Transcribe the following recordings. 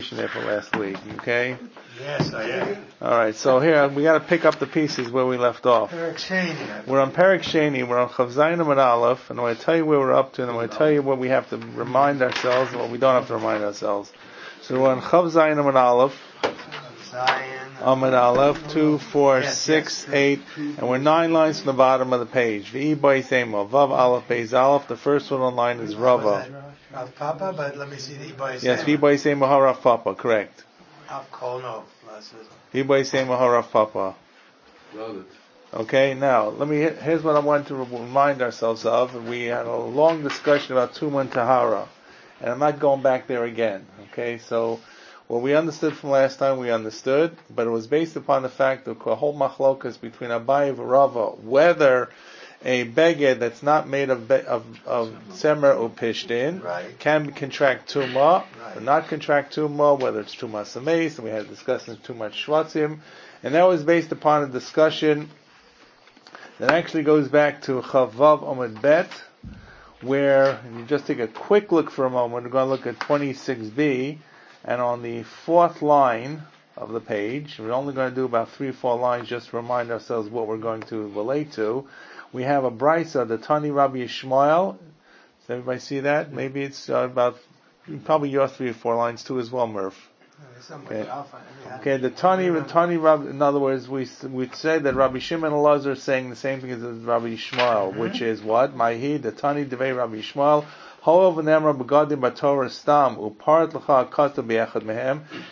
there for last week, okay? Yes, I am. Alright, so here, we gotta pick up the pieces where we left off. We're on Perek Sheni, we're on Chav Zayin and Aleph, and I'm going to tell you where we're up to, and I'm going to tell you what we have to remind ourselves, and what we don't have to remind ourselves. So we're on Chav Zayin and Aleph, Amud Aleph, 2, 4, 6, 8, and we're 9 lines from the bottom of the page. V'i Boi Semo, Vav Aleph, Beis Aleph, the first one on line is Rava. Rav Papa, but let me see the Ibai Semo. Yes, V'i Boi Semo HaRav Papa, correct. Av Kolno. V'i Boi Semo HaRav Papa. Okay, now, here's what I want to remind ourselves of. We had a long discussion about Tumah and Tahara, and I'm not going back there again. Okay, so, what we understood from last time, we understood, but it was based upon the fact that the whole machlokas between Abaye and Rava, whether a beged that's not made of tzemer or pishtin can contract tumah, or not contract tumah, whether it's tumah sameis, and we had discussed too much shvatzim, and that was based upon a discussion that actually goes back to Chavav Amud Bet, where, and you just take a quick look for a moment, we're going to look at 26B, and on the 4th line of the page, we're only going to do about 3-4 lines just to remind ourselves what we're going to relate to. We have a brisa, the Tani Rabbi Yishmael. Does everybody see that? Maybe it's probably your 3 or 4 lines too as well, Murph. Okay, the Tani Rabbi, in other words, we say that Rabbi Shimon Elazar is saying the same thing as Rabbi Yishmael, which is what? Ma'hi, the Tani Devei Rabbi Yishmael,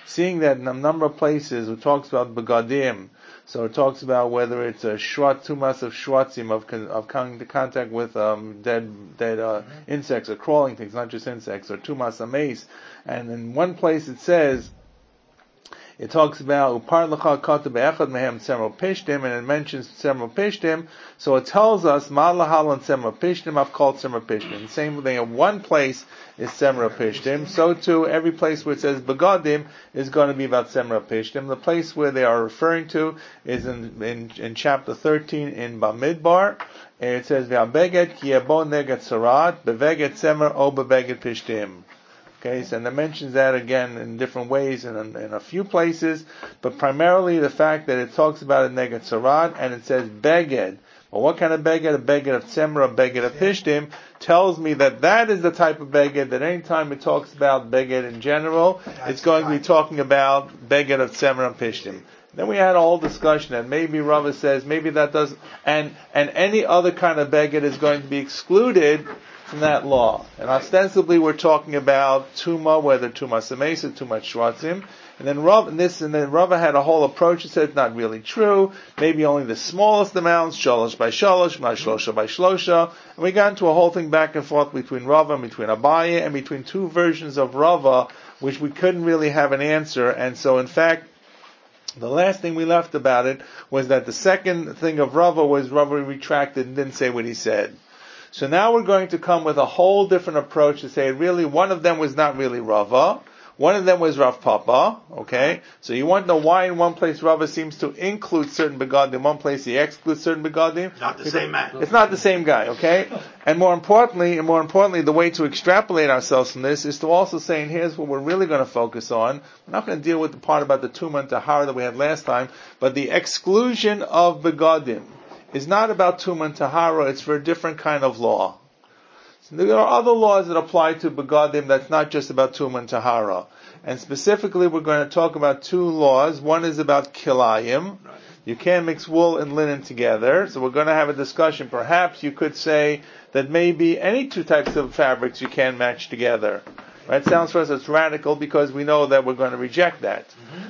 seeing that in a number of places it talks about begadim, so it talks about whether it's a shvat tumas of shvatzim of coming to contact with dead insects or crawling things, not just insects, or tumas ames. And in one place it says, it talks about upar l'cha kata be'echad mehem tzemer pishtim, and it mentions tzemer pishtim, so it tells us ma lahal and tzemer pishtim, I've called tzemer pishtim. The same thing in one place is tzemer pishtim, so too every place where it says begadim is going to be about tzemer pishtim. The place where they are referring to is in chapter 13 in Bamidbar, and it says ve'abeget ki yabo neget sarat beveget tzemer o beveget pishtim. Okay, so and it mentions that again in different ways in a few places, but primarily the fact that it talks about a neged sarat and it says beged. Well, what kind of beged? A beged of tzemer, a beged of pishtim, tells me that is the type of beged that anytime it talks about beged in general, it's going to be talking about beged of tzemer and pishtim. Then we had a whole discussion, and maybe Rava says maybe that does, and any other kind of beged is going to be excluded from that law. And ostensibly we're talking about Tumah, whether Tumah Sameis or Tumah Shvatzim. And then Rava had a whole approach that said it's not really true. Maybe only the smallest amounts, shalosh by shalosh, shlosha by shlosha. And we got into a whole thing back and forth between Rava and between Abaye and between two versions of Rava, which we couldn't really have an answer. And so in fact, the last thing we left about it was that the second thing of Rava was Rava retracted and didn't say what he said. So now we're going to come with a whole different approach to say really one of them was not really Rava, one of them was Rav Papa, okay? So you want to know why in one place Rava seems to include certain begadim, in one place he excludes certain begadim. Not the same man. It's not the same guy, okay? And more importantly, the way to extrapolate ourselves from this is to also say, and here's what we're really going to focus on. We're not going to deal with the part about the Tumah and Tahara that we had last time, but the exclusion of begadim is not about Tumah and Tahara, it's for a different kind of law. So there are other laws that apply to begadim that's not just about Tumah and Tahara. And specifically we're going to talk about 2 laws. One is about kilayim. You can't mix wool and linen together. So we're going to have a discussion. Perhaps you could say that maybe any 2 types of fabrics you can match together. Right? Sounds for us it's radical because we know that we're going to reject that.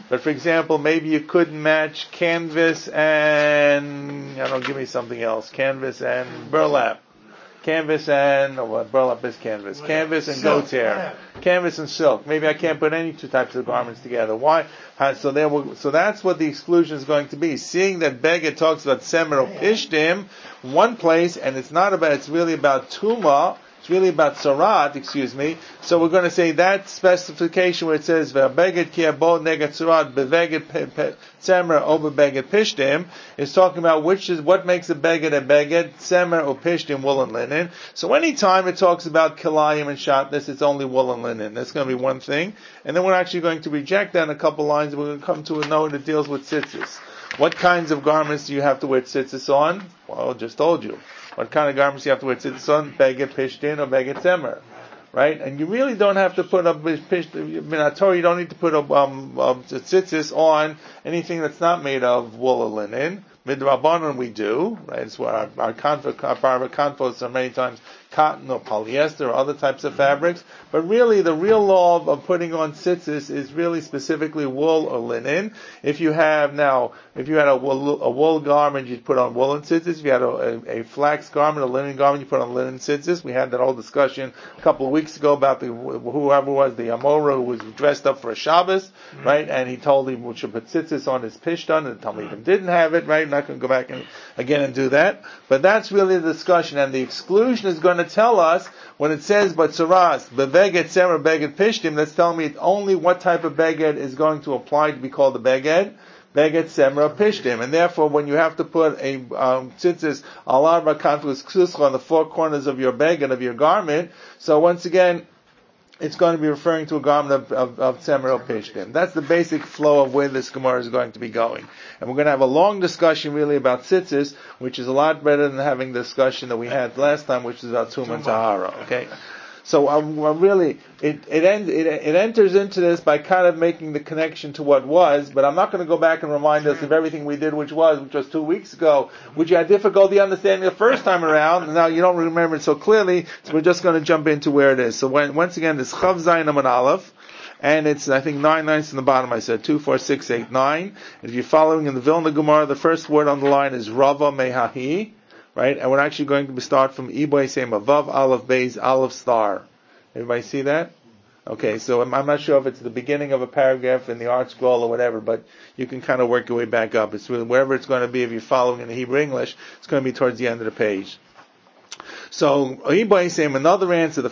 But for example, maybe you couldn't match canvas and, give me something else. Canvas and burlap. Burlap is canvas. Canvas and goat's hair. Canvas and silk. Maybe I can't put any 2 types of garments together. Why? So that's what the exclusion is going to be. Seeing that Beged talks about Tzemer or Pishtim, one place, and it's really about Tumah, it's It's really about tzarat, So we're going to say that specification where it says, V'abeged ki abo neged tzarat beveged tzemer o beveged pishtim, is talking about what makes a beged, tzemer or pishtim, wool and linen. So anytime it talks about kilayim and shatnez, it's only wool and linen. That's going to be one thing. And then we're actually going to reject that in a couple lines. We're going to come to a note that deals with tzitzis. What kinds of garments do you have to wear tzitzis on? Well, I just told you. What kind of garments do you have to wear tzitzis on? Beged pishtin or beged tzemer. Right? And you really don't have to put up Torah, you don't need to put up tzitzis on anything that's not made of wool or linen. Midrabanan we do, right? It's where our confos are many times cotton or polyester or other types of fabrics. But really, the real law of putting on tzitzis is really specifically wool or linen. If you had a wool garment, you'd put on woolen tzitzis. If you had a flax garment, a linen garment, you put on linen tzitzis. We had that whole discussion a couple of weeks ago about whoever was the Amora who was dressed up for a Shabbos, right? And he told him we should put tzitzis on his pishtan, and the Talmudim didn't have it, right? I'm not going to go back again and do that. But that's really the discussion, and the exclusion is going to tell us when it says batzaras beveged tzemer beged pishtim, that's telling me only what type of beged is going to apply to be called the beged tzemer pishtim, and therefore when you have to put a tzitzis alar b'kanfus ksuscha on the four corners of your beged, of your garment, so once again it's going to be referring to a garment of tzemer or pishtim. That's the basic flow of where this Gemara is going to be going. And we're going to have a long discussion really about tzitzis, which is a lot better than having the discussion that we had last time, which is about tumah and tahara. Okay? So really, it enters into this by kind of making the connection to what was, but I'm not going to go back and remind us of everything we did, which was 2 weeks ago, which you had difficulty understanding the first time around, and now you don't remember it so clearly, so we're just going to jump into where it is. So once again, this Chav Zayin Amud Aleph, and it's, I think, 9 lines in the bottom. I said 2, 4, 6, 8, 9. If you're following in the Vilna Gemara, the first word on the line is Rava Mehahi. Right? And we're actually going to start from Iboy Sema, Vav, Aleph, Beis, Aleph, Star. Everybody see that? Okay, so I'm not sure if it's the beginning of a paragraph in the art scroll or whatever, but you can kind of work your way back up. It's really, wherever it's going to be, if you're following in the Hebrew English, it's going to be towards the end of the page. So, Iboy Sema, another answer, the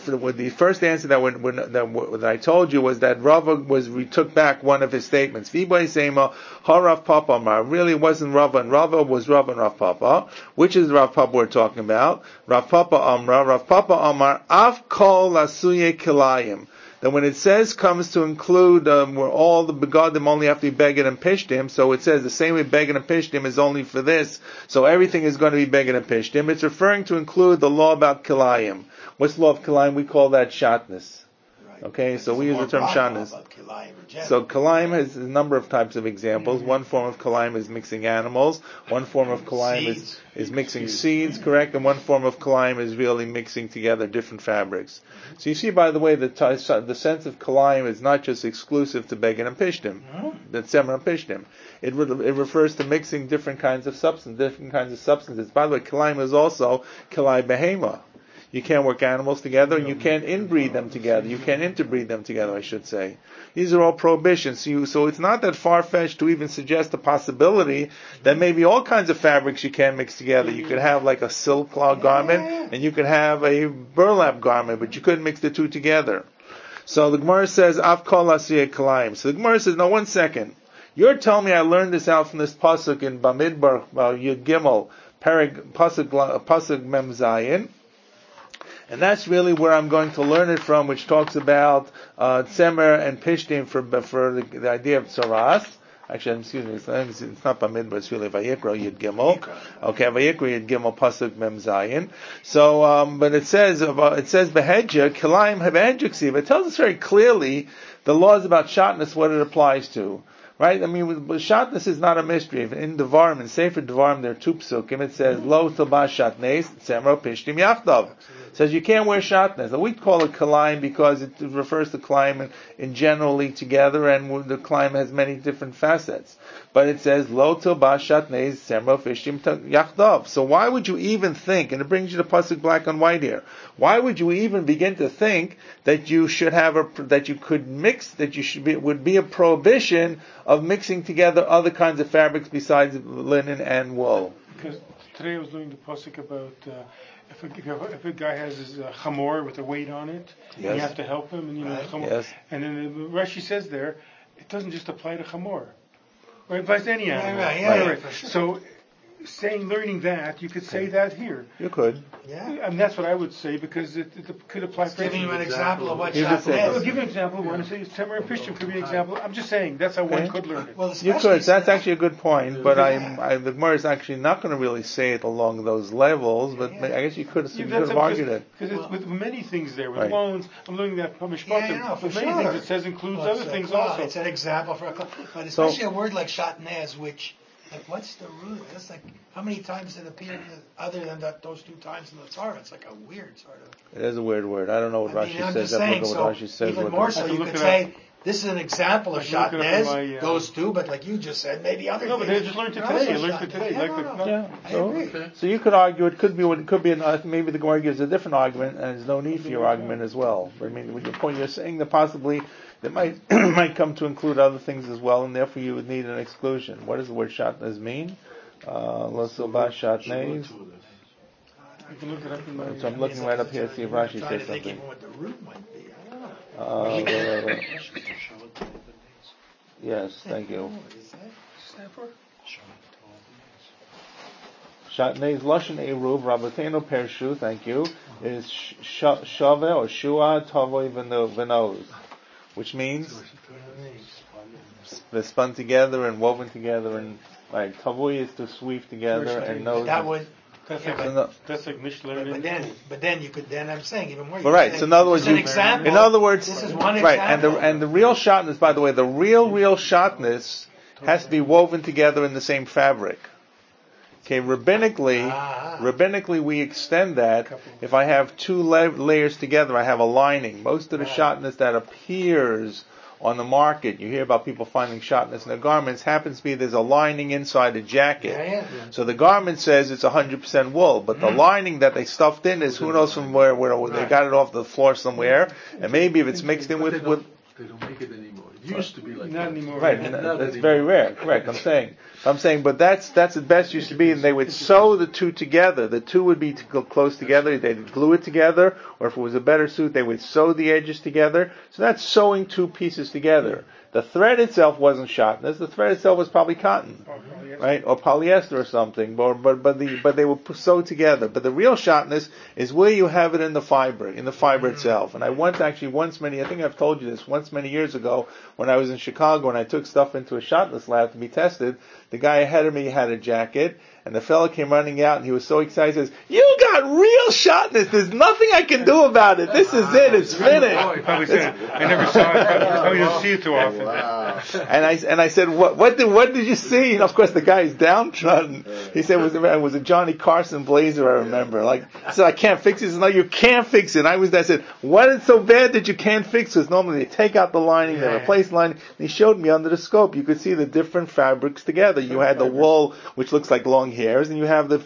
first answer that I told you was that Rava we took back one of his statements. Iboy Sema, Ha Rav Papa Amar. Really it wasn't Rava, and Rava was Rava and Rav Papa. Which is Rav Papa we're talking about? Rav Papa Amar, Av Kol Asuye Kilayim. That when it says comes to include where all the begadim only have to be beged and pishtim, so it says the same way beged and pishtim is only for this, so everything is going to be beged and pishtim. It's referring to include the law about kilayim. What's the law of kilayim? We call that shatnez. Okay, so we use the term shatnez. So kilayim has a number of types of examples. One form of kilayim is mixing animals. One form of kilayim is mixing seeds, correct? And one form of kilayim is really mixing together different fabrics. So you see, by the way, the sense of kilayim is not just exclusive to beged and pishtim, the tzemer and pishtim. It refers to mixing different kinds of substances. By the way, kilayim is also kilai behema. You can't work animals together, and you can't inbreed them together. You can't interbreed them together, I should say. These are all prohibitions. So it's not that far-fetched to even suggest the possibility that maybe all kinds of fabrics you can mix together. You could have like a silk garment, and you could have a burlap garment, but you couldn't mix the two together. So the Gemara says, Av kol asiyeh kalayim. So the Gemara says, no, 1 second. You're telling me I learned this out from this pasuk in Bamidbar, Yud Gimel, pasuk Mem Zayin. And that's really where I'm going to learn it from, which talks about tzemer and pishtim for the idea of tzaras. Actually, excuse me, it's not Bamidbar, it's really Vayikra Yud Gimel. Okay, Vayikra Yud Gimel pasuk Mem Zayin. So, but it says behedja kilayim behedja ksiv. It tells us very clearly the laws about shatnez, what it applies to. Right? I mean, shatnez is not a mystery. In Devarim, in Sefer Devarim, there are 2 psukim. It says, Lo tobas shatnez, tzemer pishtim yachdav. It says you can't wear shatnez. And we call it kalayim because it refers to kalayim in generally together, and the kalayim has many different facets. But it says, Lo tobas shatnez, tzemer pishtim yachdav. So why would you even think, and it brings you to pasuk black on white here, why would you even begin to think that you should have that you could mix, that would be a prohibition of mixing together other kinds of fabrics besides linen and wool? Because today I was doing the pasuk about if a guy has his chamor with a weight on it, and you have to help him, and and then the Rashi says there, it doesn't just apply to chamor, right? It applies to any animal. Right. So, learning that, you could say that here. You could. Yeah. And that's what I would say, because it could apply for Giving you an example of what You Shabbat just I'll is. give you an example. When I say Tamar Pishtim could be an example, I'm just saying that's how one could learn it. Well, You especially could. That's actually a good point, but the Gemara is actually not going to really say it along those levels. But I guess you could have argued it. Because with many things there, with Right. loans, I'm learning that from Mishpatim. for With many things it says includes other things also. It's an example for a clause. But especially a word like shatnez, which, like, what's the root? That's like, how many times it appeared other than those 2 times in the Torah? It's like a weird sort of. It is a weird word. I don't know what Rashi I'm says. just saying, Look at what Rashi says. even more so, you could say, this is an example of shatnez, those 2, but like you just said, maybe other No, things. but they just learned it today. You learned it today. I agree. So you could argue it could be maybe the Gemara gives a different argument, and there's no need for your argument as well. But I mean, with your point, you're saying that possibly that might come to include other things as well, and therefore you would need an exclusion. What does the word shatnez mean? Lo silba shatnez. So I'm looking right up here to see if Rashi says something. Even what the root might be. I don't know. Yes, thank you. What does that stand for? Shatnez Lashon Eruv Rabbeinu Pershu, thank you, is Shave or Shua Tavoy Venoz, which means they're spun together and woven together, and right, Tavoy is to weave together, and nose. That would. That's like Mishnah. But then you could. Then I'm saying even more. Well, right. So in other words, an example. In other words, this is one right, example. and the real shatnez, by the way, the real shatnez has to be woven together in the same fabric. Okay, rabbinically we extend that. If I have 2 layers together, I have a lining. Most of the shatnez that appears on the market, you hear about people finding shatnez in their garments, happens to be there's a lining inside a jacket. So the garment says it's 100% wool, but the lining that they stuffed in is who knows from where they got it off the floor somewhere, and maybe if it's mixed in with they don't make it anymore. It used to be like not that. anymore. Right, that's very rare. Correct. I'm saying, but that's the best used to be, and they would sew the 2 together. The 2 would be close together. They'd glue it together, or if it was a better suit, they would sew the edges together. So that's sewing 2 pieces together. The thread itself wasn't shatnez. The thread itself was probably cotton, right, or polyester or something. But they were sewed together. But the real shatnez is where you have it in the fiber itself. And I think I've told you this once many years ago when I was in Chicago and I took stuff into a shatnez lab to be tested. The guy ahead of me had a jacket, and the fellow came running out, and he was so excited. He says, "You got real shatnez. There's nothing I can do about it. This is it. It's finished." Probably said, I never saw it. Probably don't see it too often. Wow. And I said, what did you see? And of course the guy's downtrodden. He said it was a Johnny Carson blazer, I remember. I said, I can't fix it. He said, no, you can't fix it. And I said, what is so bad that you can't fix it? Because normally they take out the lining, they replace the lining. And he showed me under the scope. You could see the different fabrics together. You had the wool, which looks like long hairs, and you have the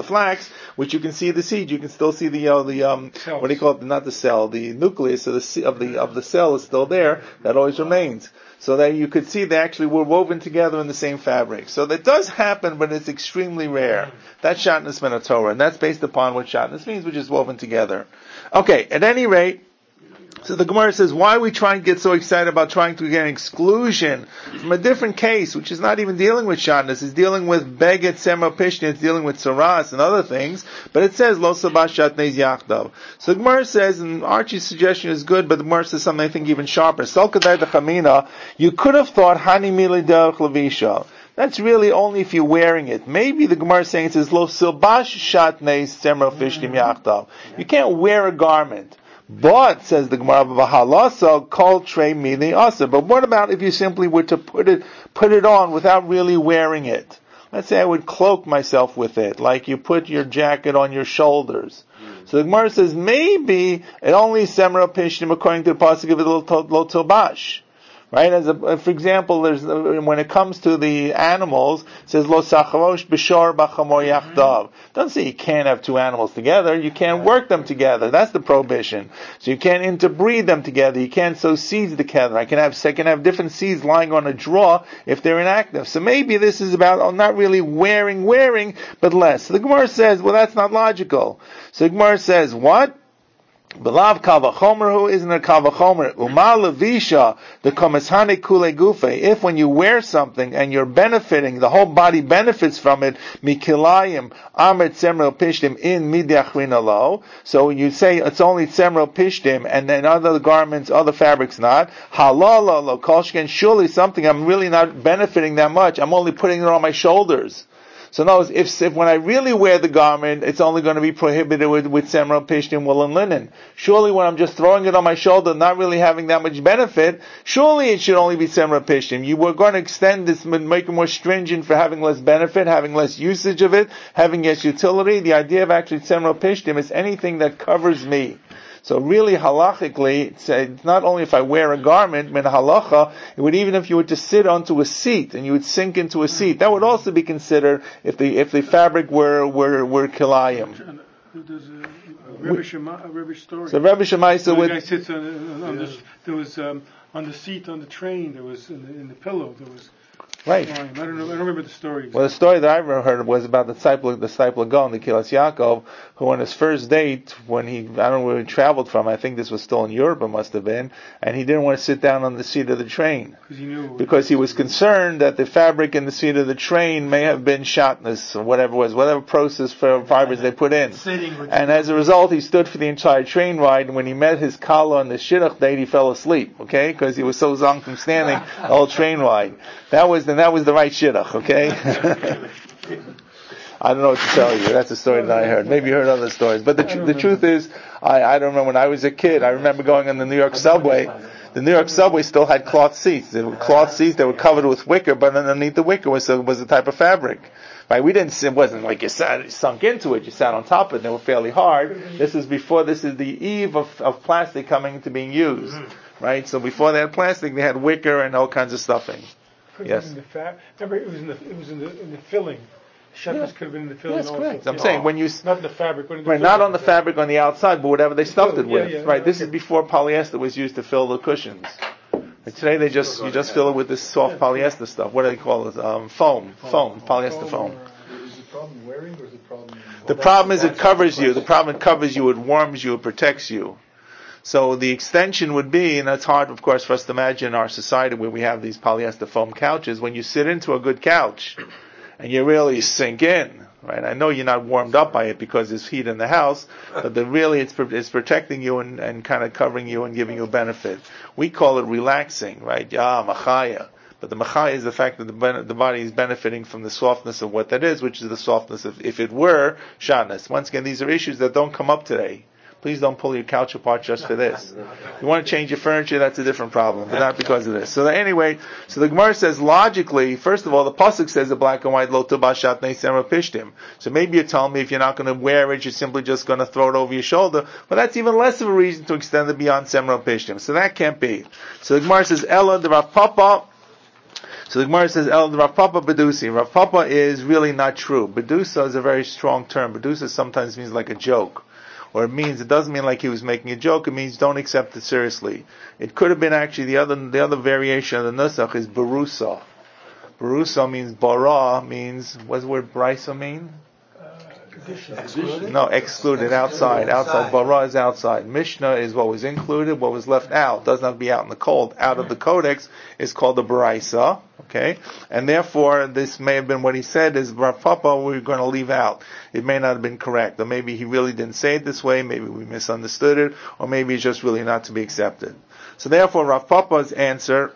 flax, which you can see the seed. You can still see the what do you call it? Not the cell, the nucleus of the cell is still there. That always remains. So that you could see they actually were woven together in the same fabric. So that does happen, but it's extremely rare. That's shatnez min Torah, and that's based upon what shatnez means, which is woven together. Okay, at any rate, so the Gemara says, why are we trying to get so excited about trying to get an exclusion from a different case, which is not even dealing with shatnez, it's dealing with beget, sema, pishni, it's dealing with saras and other things, but it says, lo sabah shatnez yachdav. So the Gemara says, and Archie's suggestion is good, but the Gemara says something I think even sharper. Salkadai dechamina, you could have thought, hani mili derech levisha. That's really only if you're wearing it. Maybe the Gemara is saying it says, lo silbash shatnez sema pishnim yachdav. You can't wear a garment. But, says the Gemara, v'halasa kol trei mili asa. But what about if you simply were to put it on without really wearing it? Let's say I would cloak myself with it, like you put your jacket on your shoulders. So the Gemara says maybe it only semra pishnim according to the pasuk of lo tilbash. Right? For example, there's when it comes to the animals, it says lo sacharosh b'shor b'chamor yachdav. Doesn't say you can't have two animals together. You can't work them together. That's the prohibition. So you can't interbreed them together. You can't sow seeds together. I can have different seeds lying on a draw if they're inactive. So maybe this is about not really wearing, but less. So the Gemara says, well, that's not logical. So the Gemara says, what? Belav kavachomer, who isn't a kavachomer? Uma levisha the komeshane kule gufe. If when you wear something and you're benefiting, the whole body benefits from it. Mikilayim amet semrel pishtim in midiachrina lo. So you say it's only semrel pishtim, and then other garments, other fabrics not. Halala lo kolshken. Surely something I'm really not benefiting that much. I'm only putting it on my shoulders. So notice, if when I really wear the garment, it's only going to be prohibited with semra, pishtim, wool, and linen. Surely when I'm just throwing it on my shoulder, not really having that much benefit, surely it should only be semra, pishtim. You were going to extend this, make it more stringent for having less benefit, having less usage of it, having less utility. The idea of actually semra, pishtim is anything that covers me. So really, halachically, it's not only if I wear a garment, min halacha, it would even if you were to sit onto a seat and you would sink into a seat, that would also be considered if the fabric were kilayim. There's a Rebbe story. So Rebbe Shemaisa the guy sits on the seat on the train. There was in the pillow. There was. Right. I don't remember the story. Well, the story that I ever heard was about the disciple of Gaon, the Kilas Yaakov, who on his first date, when I don't know where he traveled from, I think this was still in Europe, it must have been, and he didn't want to sit down on the seat of the train. Because he was concerned that the fabric in the seat of the train may have been shotness, or whatever it was, whatever process for fibers they put in. And as a result, he stood for the entire train ride, and when he met his kala on the shidduch date, he fell asleep, okay? Because he was so zong from standing the whole train ride. That was the right shidduch, okay? I don't know what to tell you. That's a story that I heard. Maybe you heard other stories. But the truth is, I don't remember when I was a kid. I remember going on the New York subway. The New York subway still had cloth seats. They were cloth seats. They were covered with wicker, but underneath the wicker was a type of fabric. Right? It wasn't like you sunk into it. You sat on top of it. They were fairly hard. This is the eve of plastic coming to being used. Right? So before they had plastic, they had wicker and all kinds of stuffing. Yes. Remember, it was in the filling. Shabbos could have been in the filling. That's also. correct. I'm saying when you not in the fabric, but in the right, not on the fabric on the outside, but whatever they stuffed it with. Yeah, right. This is before polyester was used to fill the cushions. Like today you just fill it with this soft polyester stuff. What do they call it? Foam, polyester foam. Is the problem wearing or is the problem? The problem is it covers you. The problem it covers you. It warms you. It protects you. So the extension would be, and that's hard, of course, for us to imagine in our society where we have these polyester foam couches, when you sit into a good couch and you really sink in, right? I know you're not warmed up by it because there's heat in the house, but it's protecting you and kind of covering you and giving you a benefit. We call it relaxing, right? Machaya. But the machaya is the fact that the body is benefiting from the softness of what that is, which is the softness of, if it were, shatnez. Once again, these are issues that don't come up today. Please don't pull your couch apart just for this. You want to change your furniture, that's a different problem, but not because of this. So anyway, the Gemara says logically, first of all, the pasuk says the black and white lo tubashat neisera pishtim. So maybe you're telling me if you're not going to wear it, you're simply just going to throw it over your shoulder. Well, that's even less of a reason to extend it beyond semra pishtim. So that can't be. So the Gemara says Ella the Rav Papa. So the Gemara says, El Rav Papa Bedusi. Rav Papa is really not true. Bedusa is a very strong term. Bedusa sometimes means like a joke. Or it doesn't mean like he was making a joke, it means don't accept it seriously. It could have been actually the other variation of the nusach is barusa. Barusa means bara, what does the word brisa mean? Excluded? No, excluded, outside. Bara is outside. Mishnah is what was included, what was left out. Doesn't have to be out in the cold. Out of the codex is called the brisa. Okay? And therefore, this may have been what he said is Rav Papa we're going to leave out. It may not have been correct. Or maybe he really didn't say it this way. Maybe we misunderstood it. Or maybe it's just really not to be accepted. So therefore, Rav Papa's answer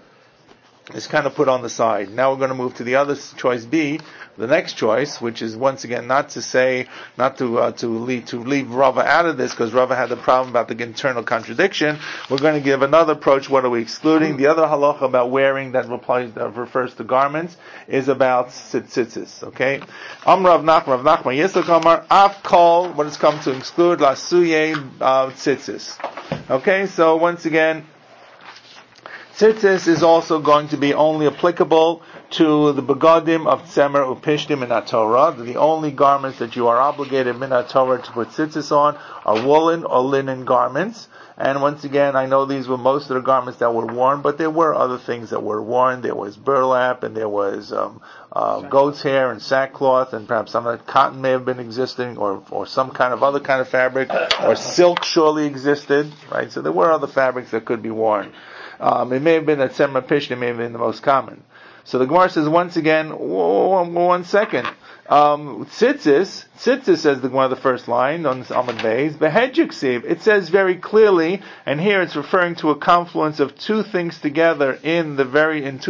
is kind of put on the side. Now we're going to move to the other choice B, the next choice, which is once again not to leave Rava out of this, because Rava had the problem about the internal contradiction. We're going to give another approach. What are we excluding? The other halacha about wearing that refers to garments is about tzitzis. Okay, Rav Nachman Yisrael Amar Af Kol. What has come to exclude lasuye tzitzis? Okay, so once again, Tzitzis is also going to be only applicable to the begadim of tzemer upishtim in Torah. The only garments that you are obligated in Torah to put tzitzis on are woolen or linen garments. And once again, I know these were most of the garments that were worn, but there were other things that were worn. There was burlap, and there was goat's hair and sackcloth, and perhaps some of that cotton may have been existing, or some kind of other kind of fabric, or silk surely existed, right? So there were other fabrics that could be worn. It may have been that tzemer upishtim, it may have been the most common. So the Gemara says once again, one second. Tzitzis says the Gemara, the first line on Amud Beis, Behedjiksiv, it says very clearly, and here it's referring to a confluence of two things together in two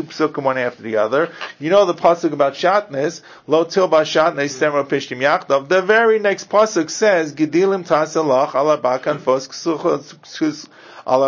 psukim one after the other. You know the pasuk about shatnez, Lo tilba shatnez tzemer upishtim yachdav. The very next pasuk says, Gedilim tasalach ala bakan fos ksuchos. So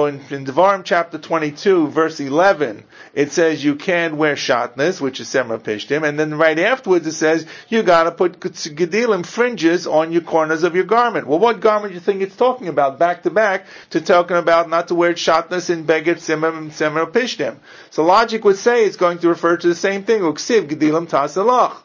in Devarim chapter 22, verse 11, it says you can wear shatnez, which is tzemer upishtim, and then right afterwards it says you gotta put gedilim, fringes, on your corners of your garment. Well, what garment do you think it's talking about? Back to back to talking about not to wear shatnez in beged tzemer upishtim. So logic would say it's going to refer to the same thing. Uksiv gedilim tasalach.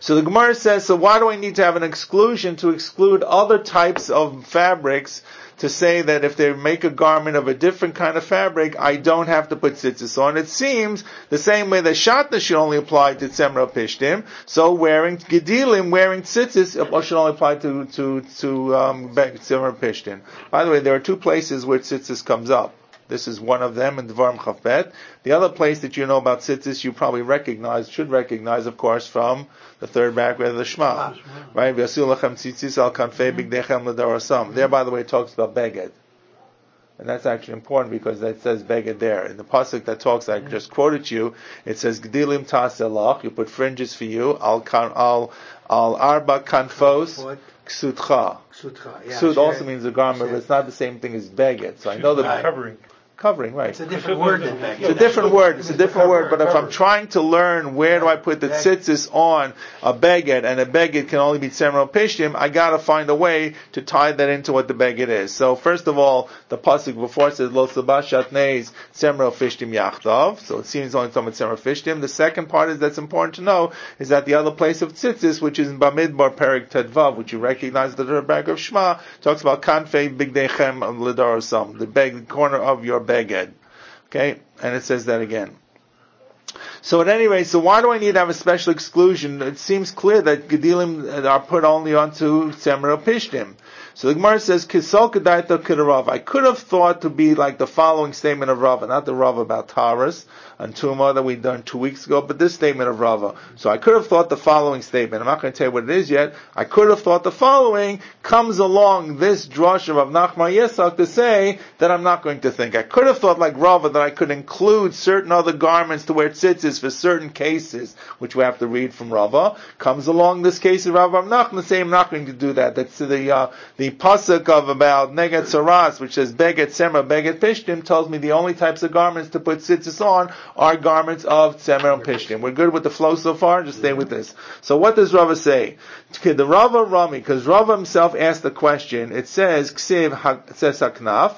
So the Gemara says, so why do I need to have an exclusion to exclude other types of fabrics, to say that if they make a garment of a different kind of fabric, I don't have to put tzitzis on? It seems the same way that shatnez should only apply to tzemer upishtim, so wearing gedilim, wearing tzitzis should only apply to tzemer upishtim. By the way, there are two places where tzitzis comes up. This is one of them in Devarim Chavbet. The other place that you know about tzitzis, you probably should recognize, of course, from the third paragraph of the Shema. Right? V'yasiu lachem tzitzis al kanfei bigdechem l'darasam. There, by the way, it talks about beged. And that's actually important because that says beged there. In the pasuk that talks, I just quoted you, it says gedilim taselach, you put fringes for you, al arba kanfos ksutcha. Ksut also means a garment, but it's not the same thing as beged. So I know that covering, right. It's a different word than beged. It's a different word, but if I'm trying to learn where do I put the tzitzis on a beged, and a beged can only be tzemer upishtim, I gotta find a way to tie that into what the beged is. So first of all, the pasuk before says, Lo tzabah shatnez tzemer upishtim yachdav, so it seems only talking about tzemer upishtim. The second part that's important to know is that the other place of tzitzis, which is in Bamidbar Perik Tedvav, which you recognize the third paragraph of Shema, talks about kanfei bigdechem l'darasam, the corner of your beged. Okay, and it says that again. So at any rate, so why do I need to have a special exclusion? It seems clear that gedilim are put only onto tzemer upishtim. So the Gemara says, Kisol Kedaita Kidarav. I could have thought to be like the following statement of Rava, not the Rava about Taurus and Tumah that we done 2 weeks ago, but this statement of Rava. So I could have thought the following statement. I'm not going to tell you what it is yet. I could have thought the following comes along this drush of Rav Nachman Yitzchak to say that I'm not going to think. I could have thought like Rava that I could include certain other garments to wear tzitzis for certain cases, which we have to read from Rava. Comes along this case of Rav Nachman to say I'm not going to do that. That's the pasuk of about Neged Saras, which says Beged Tzemer, Beged Pishtim, tells me the only types of garments to put tzitzis on are garments of Tzemer and Pishtim. We're good with the flow so far? Just stay with this. So what does Rava say? The Rava Rami, because Rava himself asked the question, it says, Ksiv, it says Haknaf,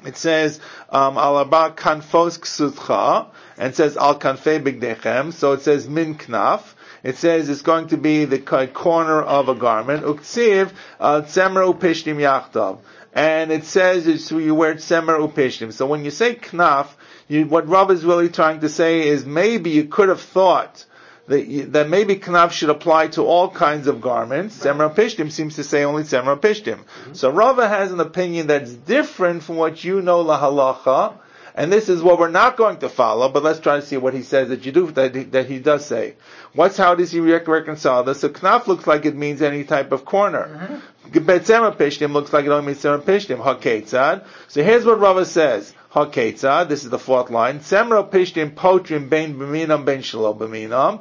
it says, Al-Arba Kanfos Ksutcha, and it says Al Kanfei Bigdechem, so it says Min Knaf. It says it's going to be the corner of a garment. Uksiv tzemer upishtim yachdav, and it says you wear tzemer upishtim. So when you say knaf, what Rav is really trying to say is maybe you could have thought that maybe knaf should apply to all kinds of garments. Tzemer upishtim seems to say only tzemer upishtim. So Rava has an opinion that's different from what you know la halacha. And this is what we're not going to follow, but let's try to see what he says that he does say. How does he reconcile this? So knaf looks like it means any type of corner. Tzemer pishtim looks like it only means tzemer pishtim. Haketzad. So here's what Rava says. Haketzad. This is the fourth line. Tzemer pishtim potrim bein b'minam bein shelo b'minam.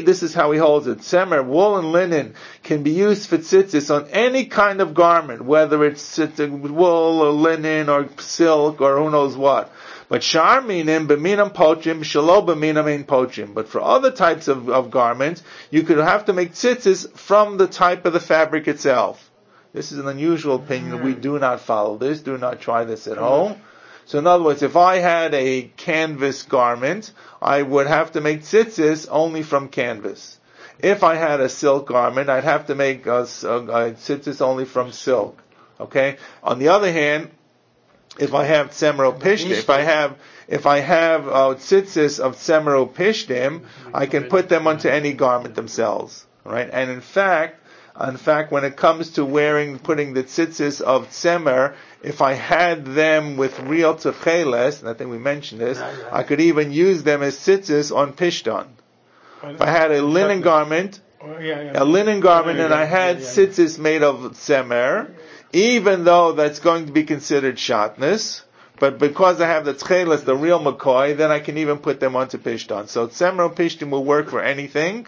This is how he holds it. Tzemer, wool and linen, can be used for tzitzis on any kind of garment, whether it's wool or linen or silk or who knows what. But shar minim b'minam pochim shelo b'minam ein pochim. But for other types of garments, you could have to make tzitzis from the type of the fabric itself. This is an unusual opinion. We do not follow this. Do not try this at home. So in other words, if I had a canvas garment, I would have to make tzitzis only from canvas. If I had a silk garment, I'd have to make tzitzis only from silk. Okay? On the other hand, if I have tzemer pishtim, if I have tzitzis of tzemer pishtim, I can put them onto any garment themselves. Right? And in fact, when it comes to putting the tzitzis of tzemer, if I had them with real techeles, and I think we mentioned this, I could even use them as tzitzis on pishton. If I had a linen garment, and I had tzitzis made of tzemer, even though that's going to be considered shatnez, but because I have the tcheles, the real McCoy, then I can even put them onto pishton. So tzemer pishton will work for anything.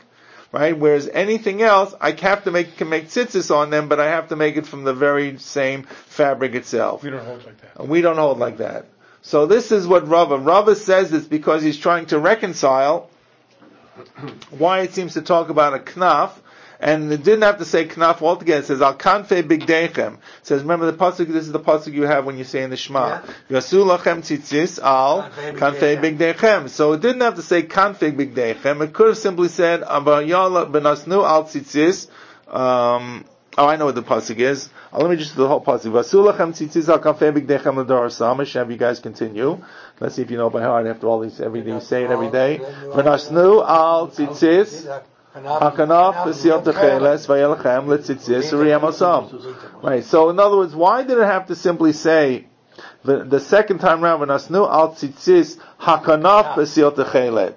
Right? Whereas anything else, I can make tzitzis on them, but I have to make it from the very same fabric itself. We don't hold like that. We don't hold like that. So this is what Rava says this because he's trying to reconcile why it seems to talk about a knaf, and it didn't have to say knaf altogether. It says al kanfei bigdeichem. It says, remember the pasuk. This is the pasuk you have when you say in the Shema. Yasu lachem tzitzis al kanfei bigdeichem. So it didn't have to say kanfei bigdeichem. It could have simply said abayala benasnu al tzitzis. I know what the pasuk is. Let me just do the whole pasuk. Yasu lachem tzitzis al kanfei bigdeichem l'dor samash. Have you guys continue? Let's see if you know by heart after all these. Every day you say it every day. Benasnu al tzitzis. Hakanaf v'siyot techeles v'yelchem letzitzis uriyamosam. Right. So in other words, why did it have to simply say the second time around v'nasnu al tzitzis hakanaf v'siyot techelet?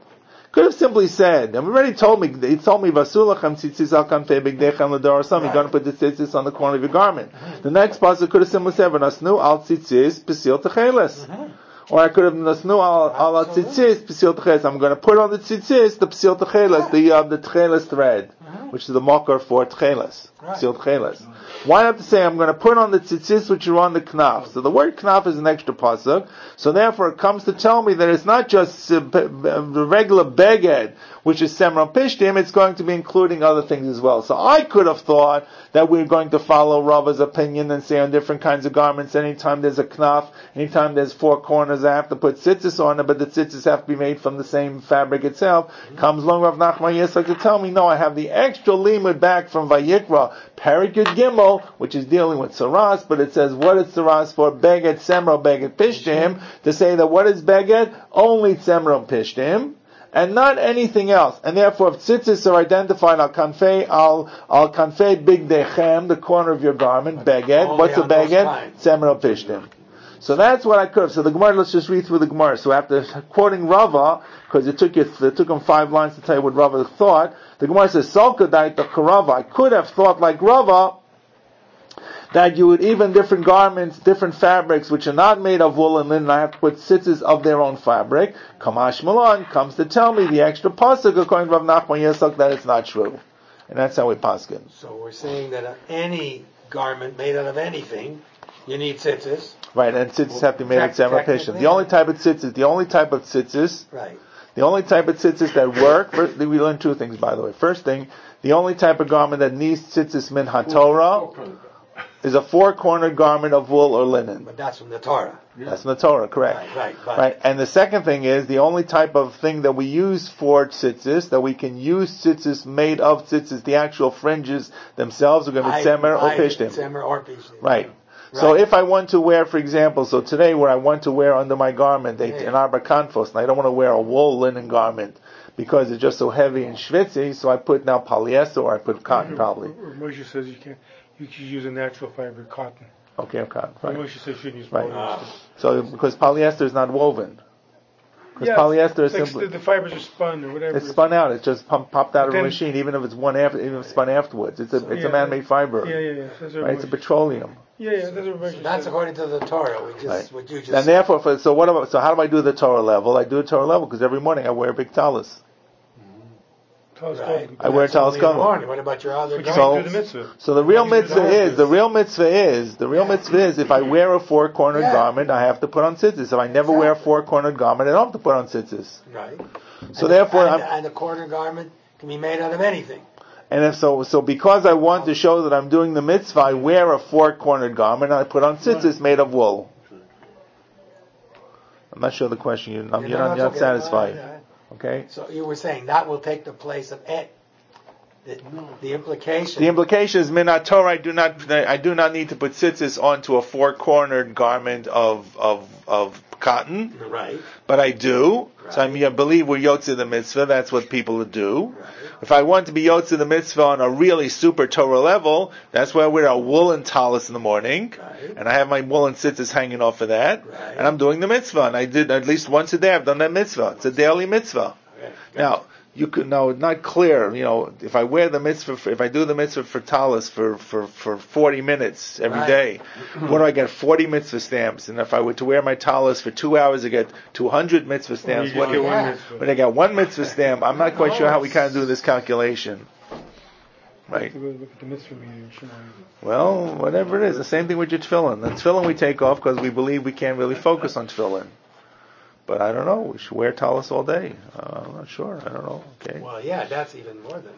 Could have simply said, and he told me vasulachem tzitzis al kanfei bigdeichem l'dorasam. You're going to put the tzitzis on the corner of your garment. The next pasuk could have simply said v'nasnu al tzitzis v'siyot techeles. Or I could have nasnu al tzitzis p'sil techeles. I'm going to put on the tzitzis the p'sil techeles, the techeles thread, which is the makar for techeles, p'sil techeles. Why not to say I'm going to put on the tzitzis which are on the knaf? So the word knaf is an extra pasuk. So therefore it comes to tell me that it's not just the regular beged, which is semra pishtim, it's going to be including other things as well. So I could have thought that we're going to follow Rava's opinion and say on different kinds of garments, anytime there's a knaf, anytime there's four corners, I have to put tzitzis on it, but the tzitzis have to be made from the same fabric itself. Comes along Rav Nachman Yitzchak to tell me, no, I have the extra limud back from Vayikra, Perek Yud Gimel, which is dealing with saras, but it says what is saras for? Beged, semra, beged, pishtim, to say that what is beged? Only semra, pishtim, and not anything else. And therefore, if tzitzis are identified al kanfei bigdeichem, the corner of your garment, beged. What's a beged? Semra pishtim. So that's what I could have. So the Gemara, let's just read through the Gemara. So after quoting Rava, because it took him 5 lines to tell you what Rava thought, the Gemara says, Salka daita karava. I could have thought like Rava, that you would even different garments, different fabrics, which are not made of wool and linen, I have to put tzitzis of their own fabric. Kamash Malon comes to tell me the extra pasuk according to Rav Nachman Yitzchak that it's not true. And that's how we paskin. So we're saying that any garment made out of anything, you need tzitzis. Right, and tzitzis have to be made of tzemra pishtim. The only type of tzitzis right. The only type of tzitzis that work, we learned 2 things by the way. First thing, the only type of garment that needs tzitzis min haTorah is a 4-cornered garment of wool or linen. But that's from the Torah. That's from the Torah, correct. Right. And the second thing is, the only type of thing that we use for tzitzis, that we can use tzitzis made of tzitzis, the actual fringes themselves are going to be tzemer or pishtim. Right. So if I want to wear, for example, so today where I want to wear under my garment an arba kanfos, and I don't want to wear a wool linen garment because it's just so heavy and schwitzy, so I put now polyester or I put cotton probably. Moshe says you should use a natural fiber, cotton. Okay, cotton. Right. Moshe says you shouldn't use polyester. So because polyester is not woven. Because polyester is simply the fibers are spun or whatever. It's spun out. It's just popped out of a machine, even if it's even spun afterwards. It's a man-made fiber. Yeah. Right. It's a petroleum. Yeah. That's according to the Torah. What you just. And therefore, so how do I do the Torah level? I do the Torah level because every morning I wear a big tallis. Right. I wear talis kavod. What about your other garments? So the real mitzvah is if I wear a 4-cornered garment, I have to put on tzitzis. If I never wear a 4-cornered garment, I don't have to put on tzitzis. Right. So therefore, and the corner garment can be made out of anything. And if so because I want to show that I'm doing the mitzvah, I wear a four-cornered garment and I put on tzitzis made of wool. I'm not sure the question. You're not satisfied. Okay. So you were saying that will take the place of it. The implication. The implication is minat Torah. I do not need to put tzitzis onto a four-cornered garment of cotton. Right. But I do. Right. So I believe we're yotze the mitzvah. That's what people do. Right. If I want to be yotze the mitzvah on a really super Torah level, that's why I wear a woolen talis in the morning. Right. And I have my woolen tzitzis hanging off of that. Right. And I'm doing the mitzvah. And I did at least once a day. I've done that mitzvah. It's a daily mitzvah. Okay. Now, not clear, if I wear the mitzvah, if I do the mitzvah for talis for 40 minutes every day, what do I get? 40 mitzvah stamps. And if I were to wear my talis for 2 hours, I get 200 mitzvah stamps. When I get one mitzvah stamp, I'm not quite sure how we kind of do this calculation. Right. Well, whatever it is, the same thing with your tefillin. The tefillin we take off because we believe we can't really focus on tefillin. But I don't know. We should wear talis all day. I'm not sure. I don't know. Okay. Well, yeah, that's even more than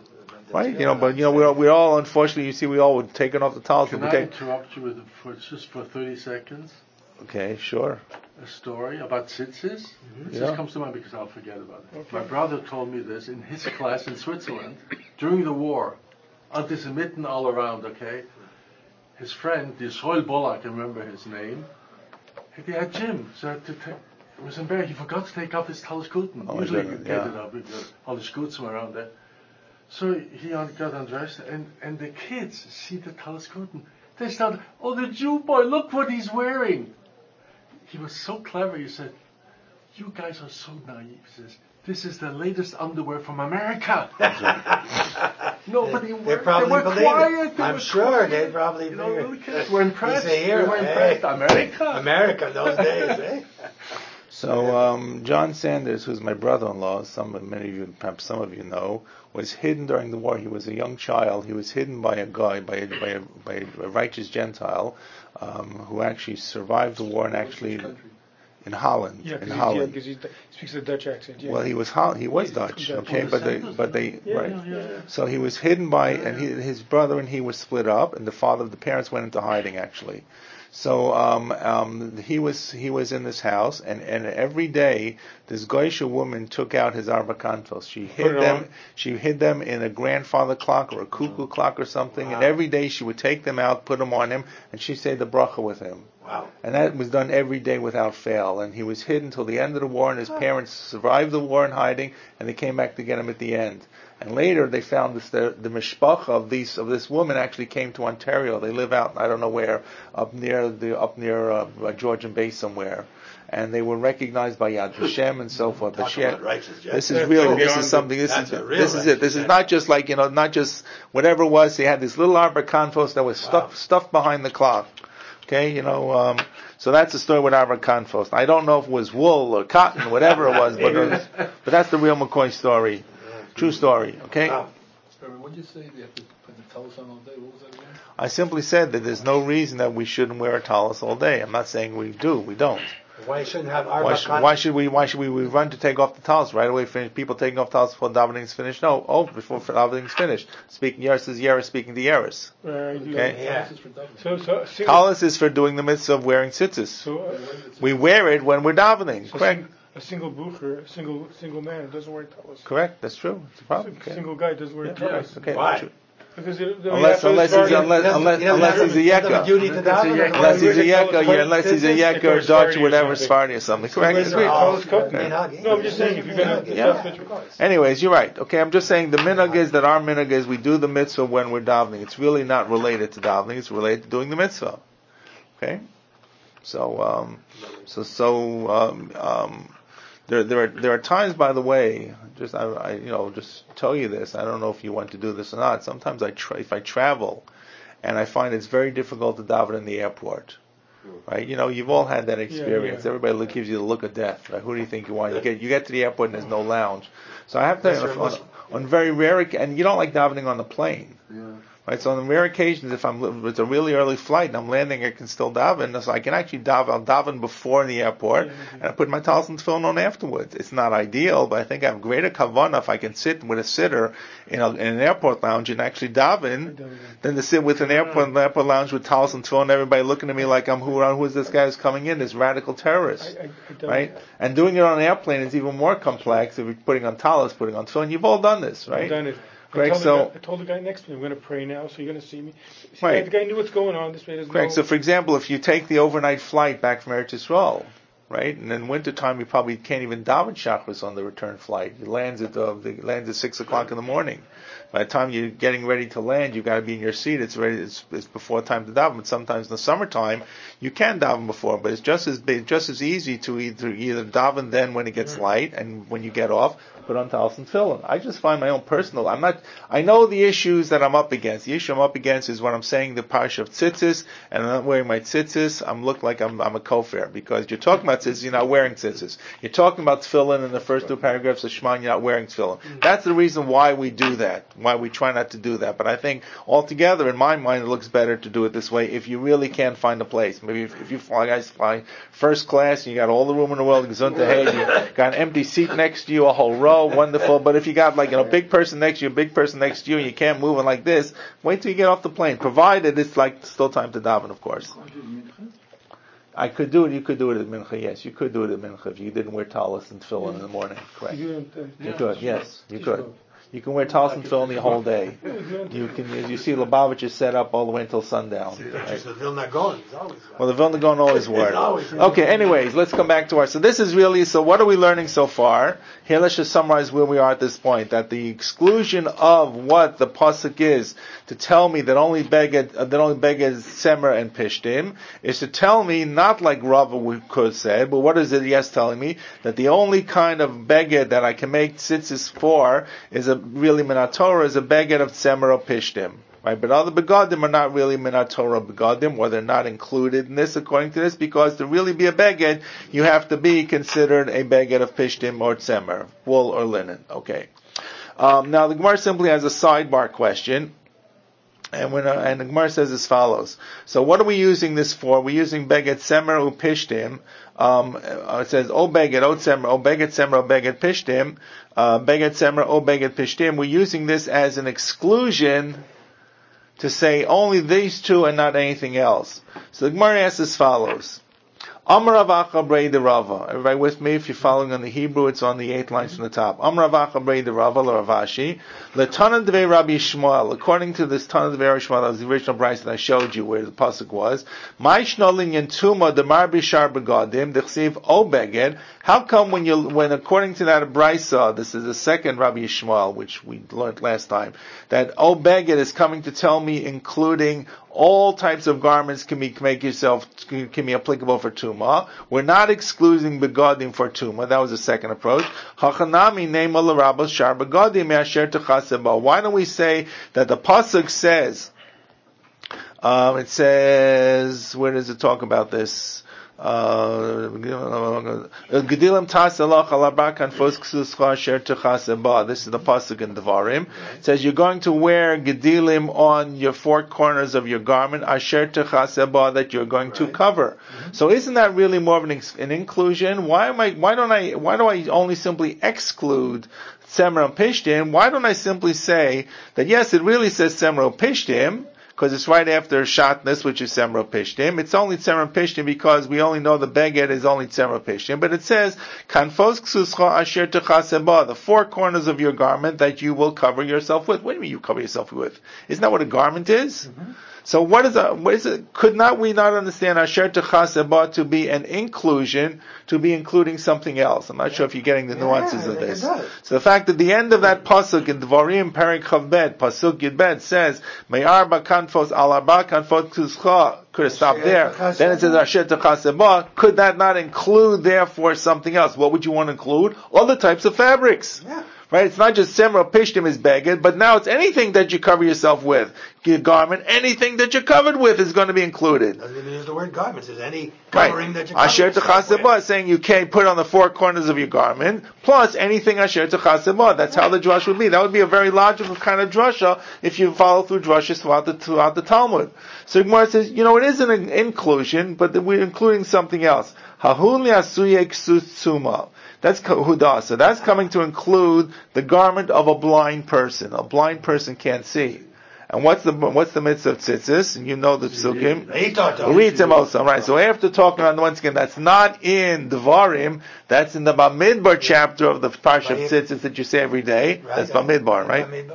right. But we're all unfortunately. You see, we all were taking off the talis. Can I interrupt you for 30 seconds? Okay, sure. A story about tzitzis. Mm-hmm. It just comes to mind because I'll forget about it. Okay. My brother told me this in his class in Switzerland during the war. Anti-Semitic all around. Okay. His friend, the Yisroel Bola, I can remember his name. He had gym, so it was embarrassing. He forgot to take off his talis kuten. Usually you get it up with all the scoots around there. So he got undressed, and the kids see the talis kuten. They started, oh, the Jew boy, look what he's wearing. He was so clever. He said, you guys are so naive. He says, this is the latest underwear from America. Nobody were quiet. I'm sure they probably the kids were impressed. They were impressed. America those days, eh? So John Sanders, who's my brother-in-law, many of you, perhaps some of you know, was hidden during the war. He was a young child. He was hidden by a guy, by a righteous Gentile, who actually survived the war and actually in Holland. Yeah, in Holland. because he speaks a Dutch accent. Yeah. Well, he was Dutch, okay, but they right. So he was hidden by, and his brother and he were split up, and the parents went into hiding actually. So he was in this house, and every day this Goyish woman took out his arba kantos. She hid them in a grandfather clock or a cuckoo clock or something, and every day she would take them out, put them on him, and she'd say the bracha with him. Wow. And that was done every day without fail. And he was hidden till the end of the war, and his parents survived the war in hiding, and they came back to get him at the end. And later they found the mishpacha of this woman actually came to Ontario. They live out, I don't know where, up near Georgian Bay somewhere. And they were recognized by Yad Vashem and so forth. But this is not just like, not just whatever it was. They had this little arba kanfos that was stuffed behind the clock. Okay, so that's the story with arba kanfos. I don't know if it was wool or cotton, whatever it was, but that's the real McCoy story. True story, okay? What did you say? You have to put the talis on all day. What was that again? I simply said that there's no reason that we shouldn't wear a talis all day. I'm not saying we do. We don't. Why shouldn't have arba Why should we run to take off the talis right away? People taking off talis before davening is finished? No, before davening is finished. Yeres speaking to Yeres. Okay. Yeah. Talis is for doing the mitzvah of wearing tzitzis. We wear it when we're davening. Correct. A single bucher, single man doesn't wear talis. Correct, that's true. It's a problem. A single guy doesn't wear talis. Okay. Why? Because unless he's a yekka. Unless he's a yekka or Dutch or whatever, Sephardi or something. Correct? No, I'm just saying if you're going to... Anyways, you're right. Okay, I'm just saying the minhag is that our minhag is we do the mitzvah when we're davening. It's really not related to davening. It's related to doing the mitzvah. Okay? There are times, by the way, just tell you this. I don't know if you want to do this or not. Sometimes if I travel, and I find it's very difficult to daven in the airport, right? You've all had that experience. Yeah. Everybody gives you the look of death. Right? Who do you think you are? You get to the airport and there's no lounge. So I have to on very rare, and you don't like davening on the plane. Yeah. Right? So on rare occasions, if it's a really early flight and I'm landing, I can still daven. So I can actually I'll daven before in the airport, and I put my talis and tefillin on afterwards. It's not ideal, but I think I have greater kavanah if I can sit with a sitter in an airport lounge and actually daven than to sit with an airport lounge with talis and tefillin, everybody looking at me like I'm who is this guy who's coming in, this radical terrorist, right? And doing it on an airplane is even more complex. If you're putting on talis, putting on tefillin, you've all done this, right? I've done it. Correct. I told the guy next to me, I'm going to pray now, so you're going to see me. Right. The guy knew what's going on. This way doesn't Correct. know. So, for example, if you take the overnight flight back from Eretz Yisrael, right, and in wintertime you probably can't even daven shachris on the return flight. It lands at 6 o'clock in the morning. By the time you're getting ready to land, you've got to be in your seat. It's ready. It's before time to daven. But sometimes in the summertime, you can daven before. But it's just as easy to either daven then when it gets light and when you get off, put on talis and tefillin. I just find my own personal. I know the issues that I'm up against. The issue I'm up against is when I'm saying the parsha of tzitzis and I'm not wearing my tzitzis. I look like I'm a kofar, because you're talking about tzitzis, you're not wearing tzitzis. You're talking about tefillin in the first two paragraphs of Shema, you're not wearing tefillin. That's the reason why we do that. Why we try not to do that. But I think altogether, in my mind, it looks better to do it this way if you really can't find a place. Maybe if you fly first class and you got all the room in the world, you got an empty seat next to you, a whole row, wonderful. But if you got a big person next to you, and you can't move it like this, wait till you get off the plane. Provided it's still time to daven, of course. I could do it. You could do it at mincha. Yes, you could do it at mincha if you didn't wear talis and tefillin in the morning. Correct. You could. Yes, you could. You can wear talis and tefillin the whole day. You can, as you see, Lubavitch is set up all the way until sundown. Right? The Vilna Gaon is always well, the Vilna Gaon always wore. Okay, anyways, let's come back to so this is really, so what are we learning so far? Here, let's just summarize where we are at this point. That the exclusion of what the pasuk is to tell me that only beged semer and pishtim is to tell me not like Rava we could have said, but what is it? Yes, telling me that the only kind of beged that I can make tzitzis for is really minat Torah, is a beged of semer or pishtim. Right, but other begadim are not really minat Torah begadim, or they're not included in this according to this, because to really be a beged, you have to be considered a beged of pishtim or tzemer, wool or linen. Okay. Now the Gemara simply has a sidebar question, and the Gemara says as follows. So what are we using this for? We're using beged tzemer u pishtim. It says o beged o tzemer o beged tzemer o beged pishtim. Beged tzemer o beged pishtim. We're using this as an exclusion to say only these two and not anything else. So the Gemara asks as follows. Amar Rav Acha brei de Rava. Everybody with me? If you're following on the Hebrew, it's on the 8 lines from the top. Amar Rav Acha brei de Rava l'Ravashi. L'tanan devei Rabbi Shmuel. According to this Tanan devei Rabbi Shmuel, that was the original Bryce that I showed you where the pasuk was. My shnolin yentuma demar bishar begadim dechsiv o beged. How come when according to that Brisa, this is the second Rabbi Shmuel, which we learned last time, that o beged is coming to tell me including all types of garments can be applicable for Tumah. We're not excluding begadim for Tumah. That was the second approach. Hachanami neima l'rabos shar begadim asher techaseba. Why don't we say that the pasuk says, it says, where does it talk about this? Gedilim tasalach alabra kanfos ksuscha asher techaseba. This is the pasuk in Devarim. It says you're going to wear gedilim on your 4 corners of your garment asher techaseba, that you're going to cover. So isn't that really more of an inclusion? Why do I only simply exclude semer and pishtim? Why don't I simply say that yes, it really says semer and pishtim, because it's right after shatnez, which is Tzemer Pishtim. It's only Tzemer Pishtim because we only know the beged is only Tzemer Pishtim. But it says, Kanfos ksuscha asher techaseba, the 4 corners of your garment that you will cover yourself with. What do you mean you cover yourself with? Isn't that what a garment is? Mm-hmm. So what is it? Could we not understand asher techaseba to be an inclusion, to be including something else? I'm not sure if you're getting the nuances of this. So the fact that the end of that pasuk in Devarim Perek Chavbet, pasuk Yudbet says, Me'ar kanfos al arba kanfos kuscha, could have stopped there. Then it says asher techaseba. Could that not include therefore something else? What would you want to include? All the types of fabrics. Yeah. Right? It's not just Semra Pishtim is beged, but now it's anything that you cover yourself with. Your garment, anything that you're covered with is going to be included. Doesn't even use the word garments. It's any covering that you're covered Asher Techasebah, saying you can't put on the four corners of your garment, plus anything Asher Techasebah. That's how the drush would be. That would be a very logical kind of drasha if you follow through drushes throughout the Talmud. So Gemara says, it is an inclusion, but we're including something else. Hahuli Asuye Ksutsuma. That's Huda. So that's coming to include the garment of a blind person. A blind person can't see. And what's the mitzvah of tzitzis? And you know the psukim. Uritim also, right? So after talking on once again, that's not in Devarim. That's in the Bamidbar chapter of the Parsha of Tzitzis that you say every day. That's Bamidbar, right?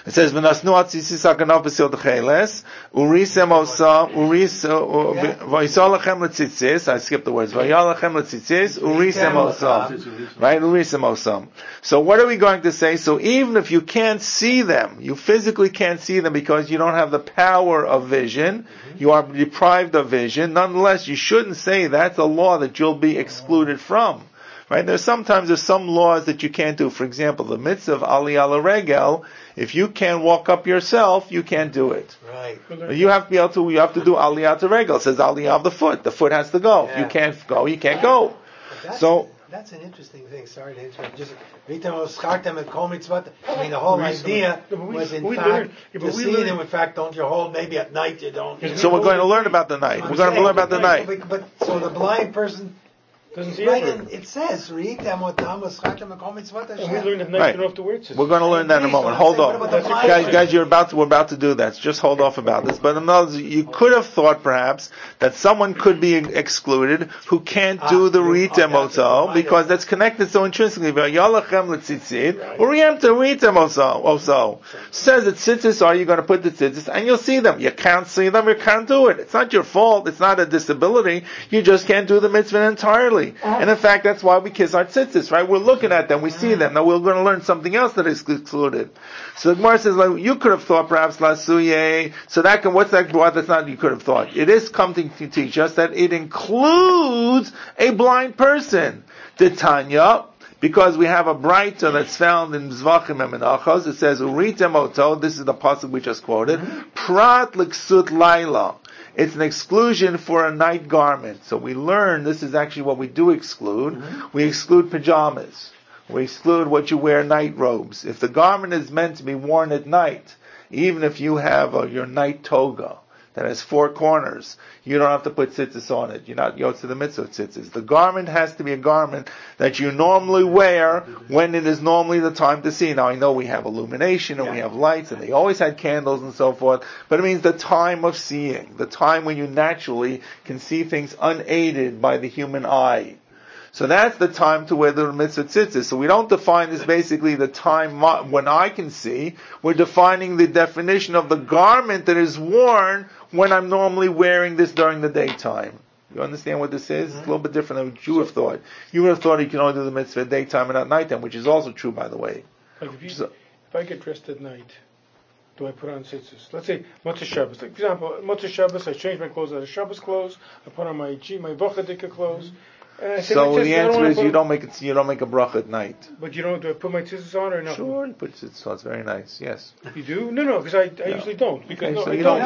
It says, "V'nasnu atzitzis hakanav b'sil decheles urisem osam v'yisol lachem letzitzis." I skipped the words. V'yal lachem letzitzis urisem osam. Right, urisem osam. So what are we going to say? So even if you can't see them, you physically can't see them because you don't have the power of vision, you are deprived of vision. Nonetheless, you shouldn't say that's a law that you'll be excluded from. Right? There's some laws that you can't do. For example, the mitzvah of aliyah l'regel, if you can't walk up yourself, you can't do it. Right. You have to do aliyah to regel. It says aliyah of the foot. The foot has to go. If you can't go, you can't go. That's an interesting thing. Sorry to interrupt. The whole idea was in fact to see them. In fact, don't you hold? Maybe at night you don't. So we're going to learn about the night. We're going to learn about the night. But so the blind person. It says, read them with them, and we learned at night off the words. We're going to learn that in a moment. Hold on. Guys, we're about to do that. Just hold off about this. But in other words, you could have thought perhaps that someone could be excluded who can't do the ritem also, because that's connected so intrinsically. Says that tzitzis, are you going to put the tzitzis, and you'll see them. You can't see them, you can't do it. It's not your fault. It's not a disability. You just can't do the mitzvah entirely. And in fact, that's why we kiss our tzitzis, right? We're looking at them, we see them. Now we're going to learn something else that is excluded. So the Gemara says, you could have thought perhaps lasuye. So what's that? That's not you could have thought. It is coming to teach us that it includes a blind person. Titania, because we have a braita that's found in Zvachim and Menachos. It says, Uritem oto, this is the pasuk we just quoted, Prat liksut laila. It's an exclusion for a night garment. So we learn this is actually what we do exclude. We exclude pajamas. We exclude what you wear, night robes. If the garment is meant to be worn at night, even if you have your night toga that has four corners, you don't have to put tzitzis on it. You're not yotze the mitzvah tzitzis. The garment has to be a garment that you normally wear when it is normally the time to see. Now I know we have illumination and we have lights and they always had candles and so forth, but it means the time of seeing, the time when you naturally can see things unaided by the human eye. So that's the time to wear the mitzvah tzitzis. So we don't define this basically the time when I can see. We're defining the definition of the garment that is worn when I'm normally wearing this during the daytime. You understand what this is? It's a little bit different than what you have thought. You would have thought you can only do the mitzvah at daytime and at nighttime, which is also true, by the way. Like if I get dressed at night, do I put on tzitzis? Let's say Motzei Shabbos. Like, for example, Motzei Shabbos, I change my clothes out of Shabbos clothes. I put on my Vochadika clothes. So the answer is you don't make a bracha at night. But do I put my tzitzis on or no? Sure, you put tzitzis on. It's very nice. Yes. You do? No, because I usually don't. Because you don't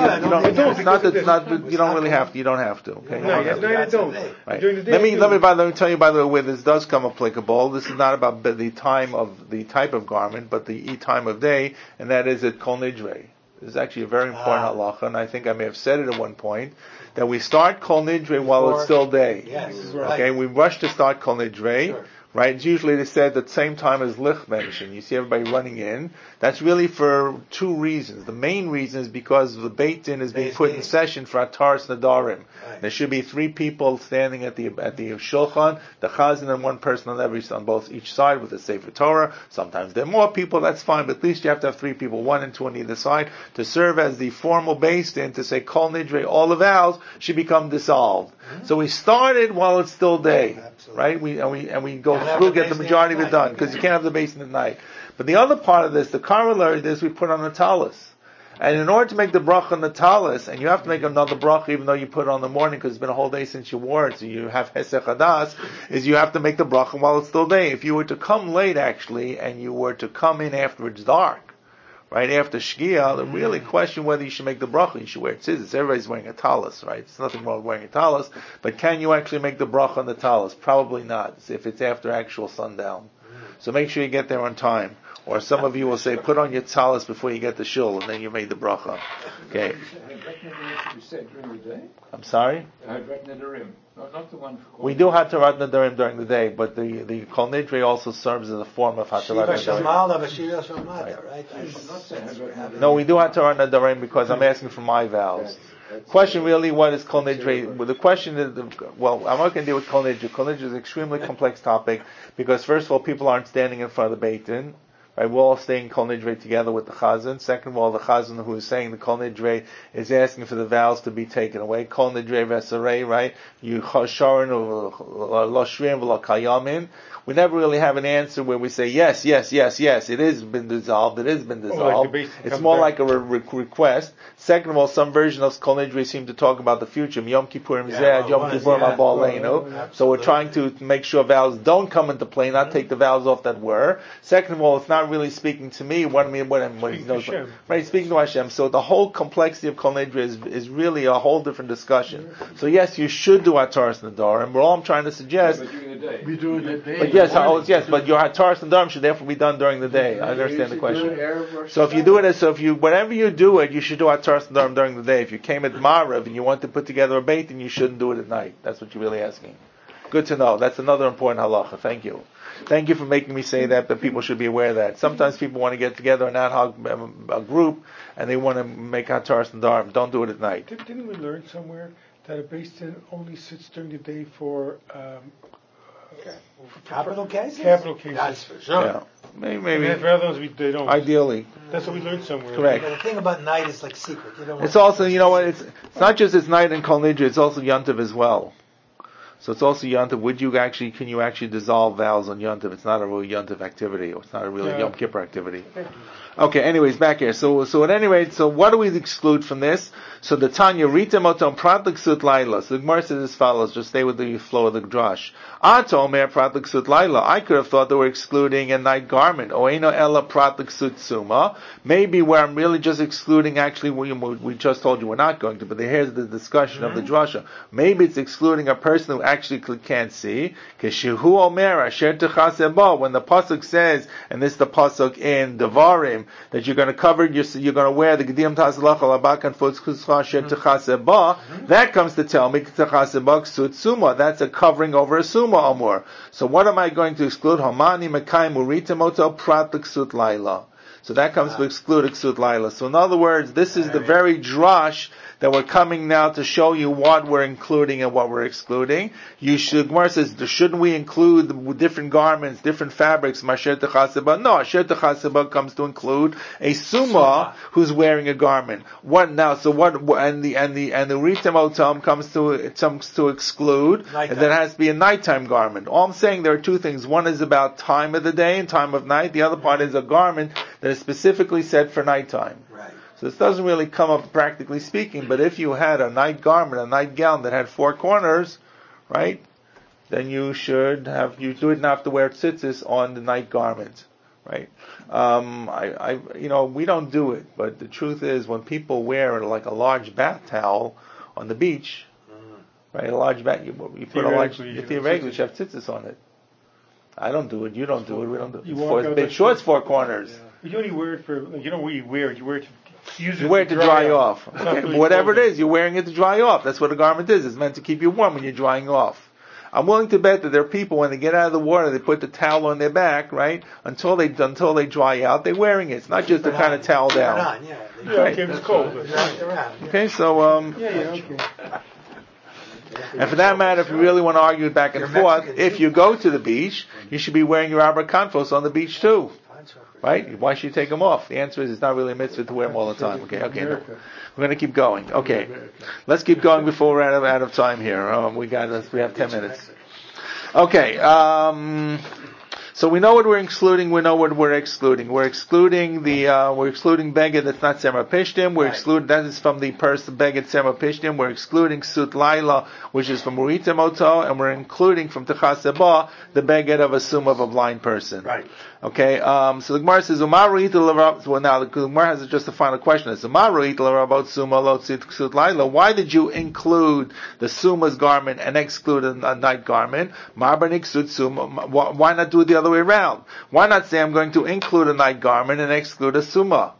really have to. You don't have to. Okay. No, I don't. Right. Let me tell you by the way where this does come applicable. This is not about the time of the type of garment, but the time of day, and that is at Kol Nidrei. This is actually a very important halacha, and I think I may have said it at one point, that we start Kol Nidrei while it's still day. Yes, okay, we rush to start Kol Nidrei. Sure. Right? It's usually they said at the same time as Lich mentioned. You see everybody running in. That's really for two reasons. The main reason is because the Beit Din is being put in session for Ataras Nadarim. Right. There should be 3 people standing at the Shulchan, the Chazan and one person on each side with the Sefer Torah. Sometimes there are more people, that's fine, but at least you have to have 3 people, 1 and 2 on either side, to serve as the formal Beit Din to say Kol Nidrei, all the vows should become dissolved. Mm-hmm. So we started while it's still day. Absolutely. Right? We go through, get the majority of it done, because you can't have the basin at night. But the other part of this, the corollary of this, we put on a talus. And in order to make the bracha on the talis, and you have to make another bracha even though you put it on the morning because it's been a whole day since you wore it, so you have hesech hadas, is you have to make the bracha while it's still day. If you were to come late actually, and you were to come in after it's dark, right after Shkia, the really question whether you should make the bracha. You should wear tzitzis. Everybody's wearing a talis, right? It's nothing wrong with wearing a talis, but can you actually make the bracha on the talis? Probably not, if it's after actual sundown. So make sure you get there on time. Or some of you will say, put on your talis before you get the shul, and then you made the bracha. Okay. I'm sorry? We do Hatarat Nadarim during the day, but the Kol Nidre also serves as a form of Hatarat Nadarim. Right? No, we do Hatarat Nadarim because I'm asking for my vows. Question really, what is Kol Nidre? Well, the question is, well, I'm not going to deal with Kol Nidre. Kol Nidre is an extremely complex topic because first of all, people aren't standing in front of the Beit Din. Right, we're all staying Kol Nidre together with the Chazan. Second of all, the Chazan who is saying the Kol Nidre is asking for the vows to be taken away. Kol Nidre v'esarei, right? You chasharin lo shriim v'lo kayamin. We never really have an answer where we say yes. It has been dissolved. It's more like a request. Second of all, some version of Kol Nidre seem to talk about the future. Yom Kippurim zeh, Yom Kippurim haba aleinu. So we're trying to make sure vows don't come into play, not take the vows off that were. Second of all, it's not really speaking to me. Right, speaking to Hashem. So the whole complexity of Kol Nidre is really a whole different discussion. So yes, you should do Hataras Nadarim. But all I'm trying to suggest, we do it in the day. But your Hataras Nadarim should therefore be done during the day. I understand the question. So if you do it, whenever you do it, you should do Hataras Nadarim during the day. If you came at Marav and you want to put together a beit, then you shouldn't do it at night. That's what you're really asking. Good to know. That's another important halacha. Thank you. Thank you for making me say that, but people should be aware of that. Sometimes people want to get together in a group, and they want to make Hataras Nadarim. Don't do it at night. Didn't we learn somewhere that a Beis Din only sits during the day for capital cases? Capital cases. That's for sure. Yeah. Maybe. And for others, they don't. Ideally. That's what we learned somewhere. Correct. But the thing about night is like secret. You don't. It's also, you know what? It's not just it's night and Kol Nidre. It's also Yontiv as well. So it's also Yontiv. Can you actually dissolve vows on Yontiv? It's not a real Yontiv activity, or it's not a real Yom Kippur activity. Okay, anyways, back here. So at any rate, so what do we exclude from this? So the Tanya, Rita Motom Pratik Sut Laila. So the Gemara says as follows, just stay with the flow of the Drash. Ato Omer Pratik Sut Laila. I could have thought they were excluding a night garment. Oeno Ella Pratik Sut Suma. Maybe where I'm really just excluding, actually, we just told you we're not going to, but here's the discussion of the Drasha. Maybe it's excluding a person who actually can't see. Keshehu Omer Asher Techasebo. When the Pasuk says, and this is the Pasuk in Devarim, that you're going to cover, you're going to wear the Gedim Tazalach Alabakan Futzkuscha Asher Techasebo. That comes to tell me Techasebo Ksut Suma. That's a covering over a Suma Amor. So what am I going to exclude? Hamani Mekai Murita Moto Prat Ksut Laila. So that comes to exclude Ksut Laila. So in other words, this is the very drash that we're coming now to show you what we're including and what we're excluding. Gemara says, shouldn't we include different garments, different fabrics? Masher Techaseba. No, Asher Techaseba comes to include a suma who's wearing a garment. What now? So what? And the Ritam Otam comes to exclude, and that has to be a nighttime garment. All I'm saying, there are two things. One is about time of the day and time of night. The other part is a garment that is specifically set for nighttime. Right. So this doesn't really come up practically speaking, but if you had a night garment, a night gown that had four corners, right, then you didn't have to wear tzitzis on the night garment, right? We don't do it, but the truth is when people wear like a large bath towel on the beach, right, a large bath, you put a large, theoretically you have tzitzis on it. I don't do it, you don't do it, we don't do it. Big shorts, four corners. You only wear it for, you don't really wear it, you wear it to dry off. Okay. Really whatever it is, you're wearing it to dry off. That's what a garment is. It's meant to keep you warm when you're drying off. I'm willing to bet that there are people, when they get out of the water, they put the towel on their back, right? Until they dry out, they're wearing it. It's not just to kind of towel down. Okay, it's cold. Okay, so, and for that matter, if you really want to argue it back and forth, if you go to the beach, you should be wearing your abrakanfos on the beach too. Right? Why should you take them off? The answer is it's not really a mitzvah to wear them all the time. Okay, no. We're going to keep going. Okay, let's keep going before we're out of time here. We have 10 minutes. Okay, So we know what we're excluding. We know what we're excluding. We're excluding we're excluding beged that's not semer pishtim. We're excluding that is from the person beged semer pishtim. We're excluding sut laila, which is from urita moto, and we're including from techaseba the beged of a sum of a blind person. Right. Okay. So the Gemara says umaru ital. Well, now the Gemara has just a final question. It's umaru ital about suma lo sut laila. Why did you include the suma's garment and exclude a night garment? Marbanik sut suma. Why not do it the other way around? Why not say I'm going to include a night garment and exclude a suma?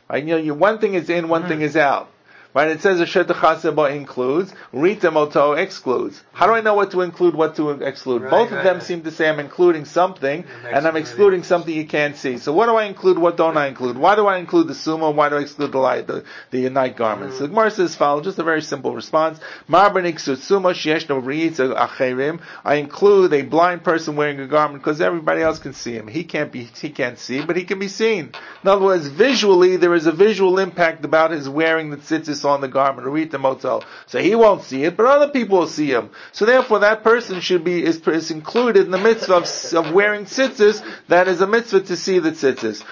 Right? One thing is in, one thing is out. Right? It says a shetachaseba includes, rita moto excludes. How do I know what to include, what to exclude? Both of them seem to say I'm including something, and I'm excluding something you can't see. So what do I include, what don't I include? Why do I include the suma, why do I exclude the night garments? So the Gemara says follow, just a very simple response. Suma I include a blind person wearing a garment because everybody else can see him. He can't see, but he can be seen. In other words, visually, there is a visual impact about his wearing the tzitzis on the garment, or read the motel. So he won't see it, but other people will see him. So therefore that person is included in the mitzvah of wearing tzitzis. That is a mitzvah to see the tzitzis.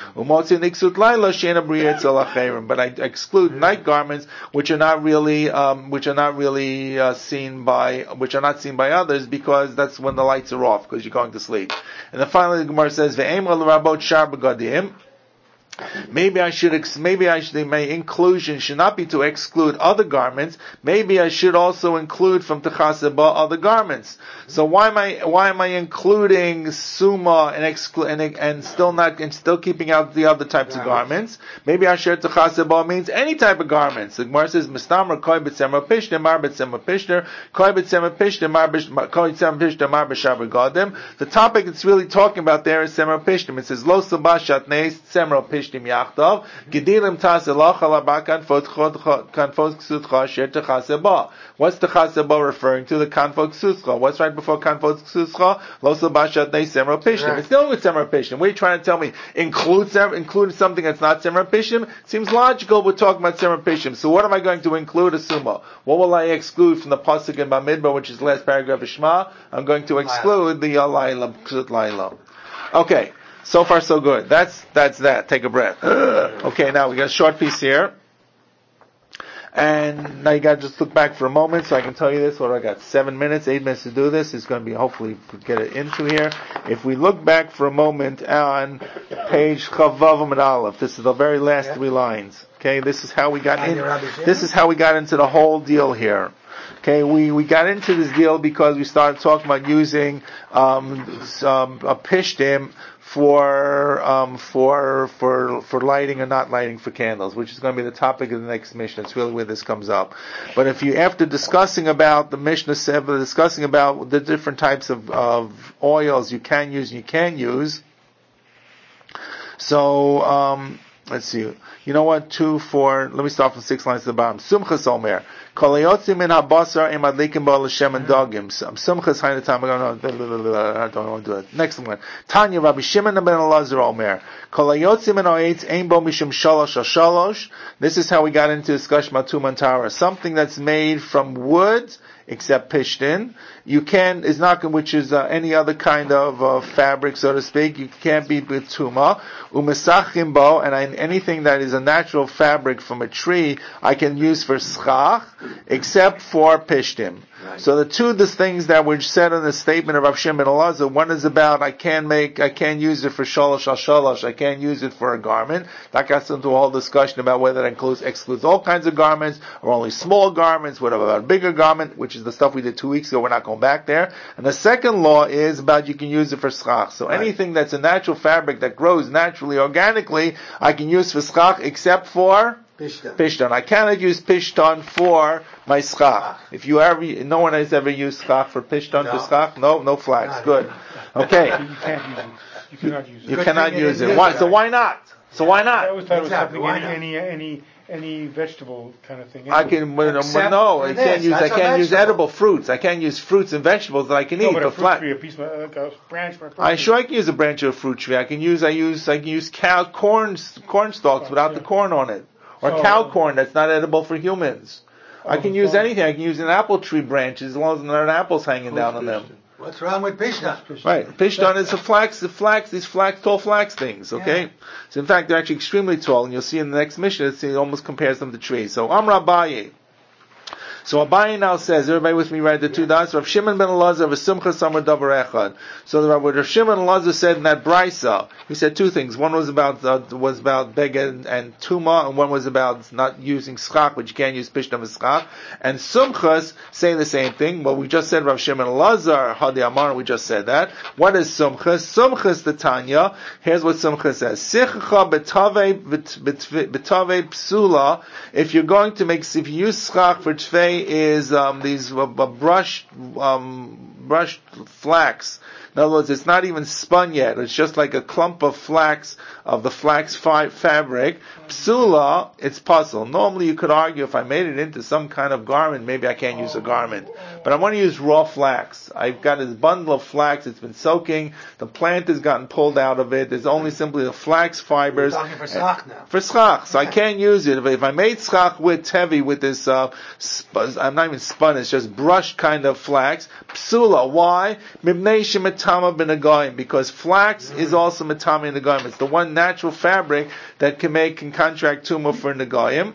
But I exclude night garments which are not seen by others, because that's when the lights are off, because you're going to sleep. And then finally the Gemara says, maybe my inclusion should not be to exclude other garments. Maybe I should also include from techaseba other garments. So why am I including suma and still keeping out the other types of garments? Maybe I should techaseba means any type of garments. The Gemara says mistamar koi b'tzemer pishter mar b'tzemer pishter koi b'tzemer pishter mar b'shaber gadim. The topic it's really talking about there is semer pishtim. It says lo sabashat neis semer pishtim yachdav gedilim taselach alaba kanfot ksut-kosher techaseba. What's techaseba referring to? The kanfot ksut-kosher. What's right before kanfot ksut-kosher? Lo sabashat neis semer pishtim. It's dealing with semer pishtim. What are you trying to tell me? Include something that's not semer pishtim? It seems logical. We're talking about semer pishtim. So what am I going to include? A suma. What will I exclude from the pasuk in Bamidbar, which is the last paragraph of Shema? I'm going to exclude the laila, ksut laila. Okay. So far so good. That's that. Take a breath. Okay, now we got a short piece here. And now you gotta just look back for a moment so I can tell you this. What I got? 8 minutes to do this. It's gonna be, hopefully, get it into here. If we look back for a moment on page Chavav Amud Aleph, this is the very last 3 lines. Okay, this is how we got into the whole deal here. Okay, we got into this deal because we started talking about using a pishtim for lighting or not lighting for candles, which is going to be the topic of the next Mishnah. It's really where this comes up. But after discussing about the Mishnah, discussing about the different types of oils you can use and you can't use, so let's see. You know what? 2, 4. Let me start from 6 lines to the bottom. Sumchas Omer. Kolayotzim in habasar im adlikim ba l'shem and dogim. Sumchas hain the time. I don't want to do it. Next one. Tanya Rabbi Shimon ben Elazar Omer. Kolayotzim in ha'etz ein bo mishum shalosh ha'shalosh. This is how we got into discussion about Tumantara. Something that's made from wood, except pishtin, which is any other kind of fabric, so to speak. You can't be b'tuma. Umesachim bo, and anything that is a natural fabric from a tree, I can use for schach, except for pishtim. Right. So the two things that were said in the statement of Rav Shimon ben Elazar, one is about I can't use it for shalosh al-shalosh, I can't use it for a garment. That gets into a whole discussion about whether it excludes all kinds of garments, or only small garments, whatever about a bigger garment, which is the stuff we did 2 weeks ago, we're not going back there. And the second law is about you can use it for schach. So anything that's a natural fabric that grows naturally, organically, I can use for schach, except for Pishtan. I cannot use Pishtan for my schach. No one has ever used schach for Pishtan for schach? No flags. Good. Okay. You cannot use it. Why? So why not? I always thought it was something, any vegetable kind of thing. I can't use edible fruits. I can't use fruits and vegetables that I can eat. But a fruit tree, a piece of a branch. I can use a branch of a fruit tree. I can use corn stalks without the corn on it. Or cow corn that's not edible for humans. I can use anything. I can use an apple tree branch as long as there are apples hanging down on them. What's wrong with pishtan? Right, pishtan is these tall flax things, okay? Yeah. So in fact, they're actually extremely tall, and you'll see in the next mission, it almost compares them to trees. So, Amra Abaye. So Abaye now says, everybody with me write the two dots, Rav Shimon ben Elazar v'simcha samar davar echad. So what Rav Shimon ben Elazar said in that brisa, he said two things. One was about beged and tuma, and one was about not using schach, which you can't use pishtan with schach. And sumchas say the same thing. Well, we just said Rav Shimon ben Elazar, Hadi Amar, we just said that. What is sumchas? Sumchas the Tanya. Here's what sumchas says. Sichcha betave psula. If you're going to if you use schach for tvei, is these brushed flax. In other words, it's not even spun yet. It's just like a clump of flax, of the flax fabric. Psula, it's puzzle. Normally you could argue if I made it into some kind of garment, maybe I can't use a garment. But I want to use raw flax. I've got this bundle of flax, it's been soaking, the plant has gotten pulled out of it, there's only simply the flax fibers. We're talking for schach now. For schach, so I can't use it. If I made schach with tevi, with this, I'm not even spun, it's just brushed kind of flax. Psula, why? Because flax is also metame in negayim. It's the one natural fabric that can contract tumah for negayim.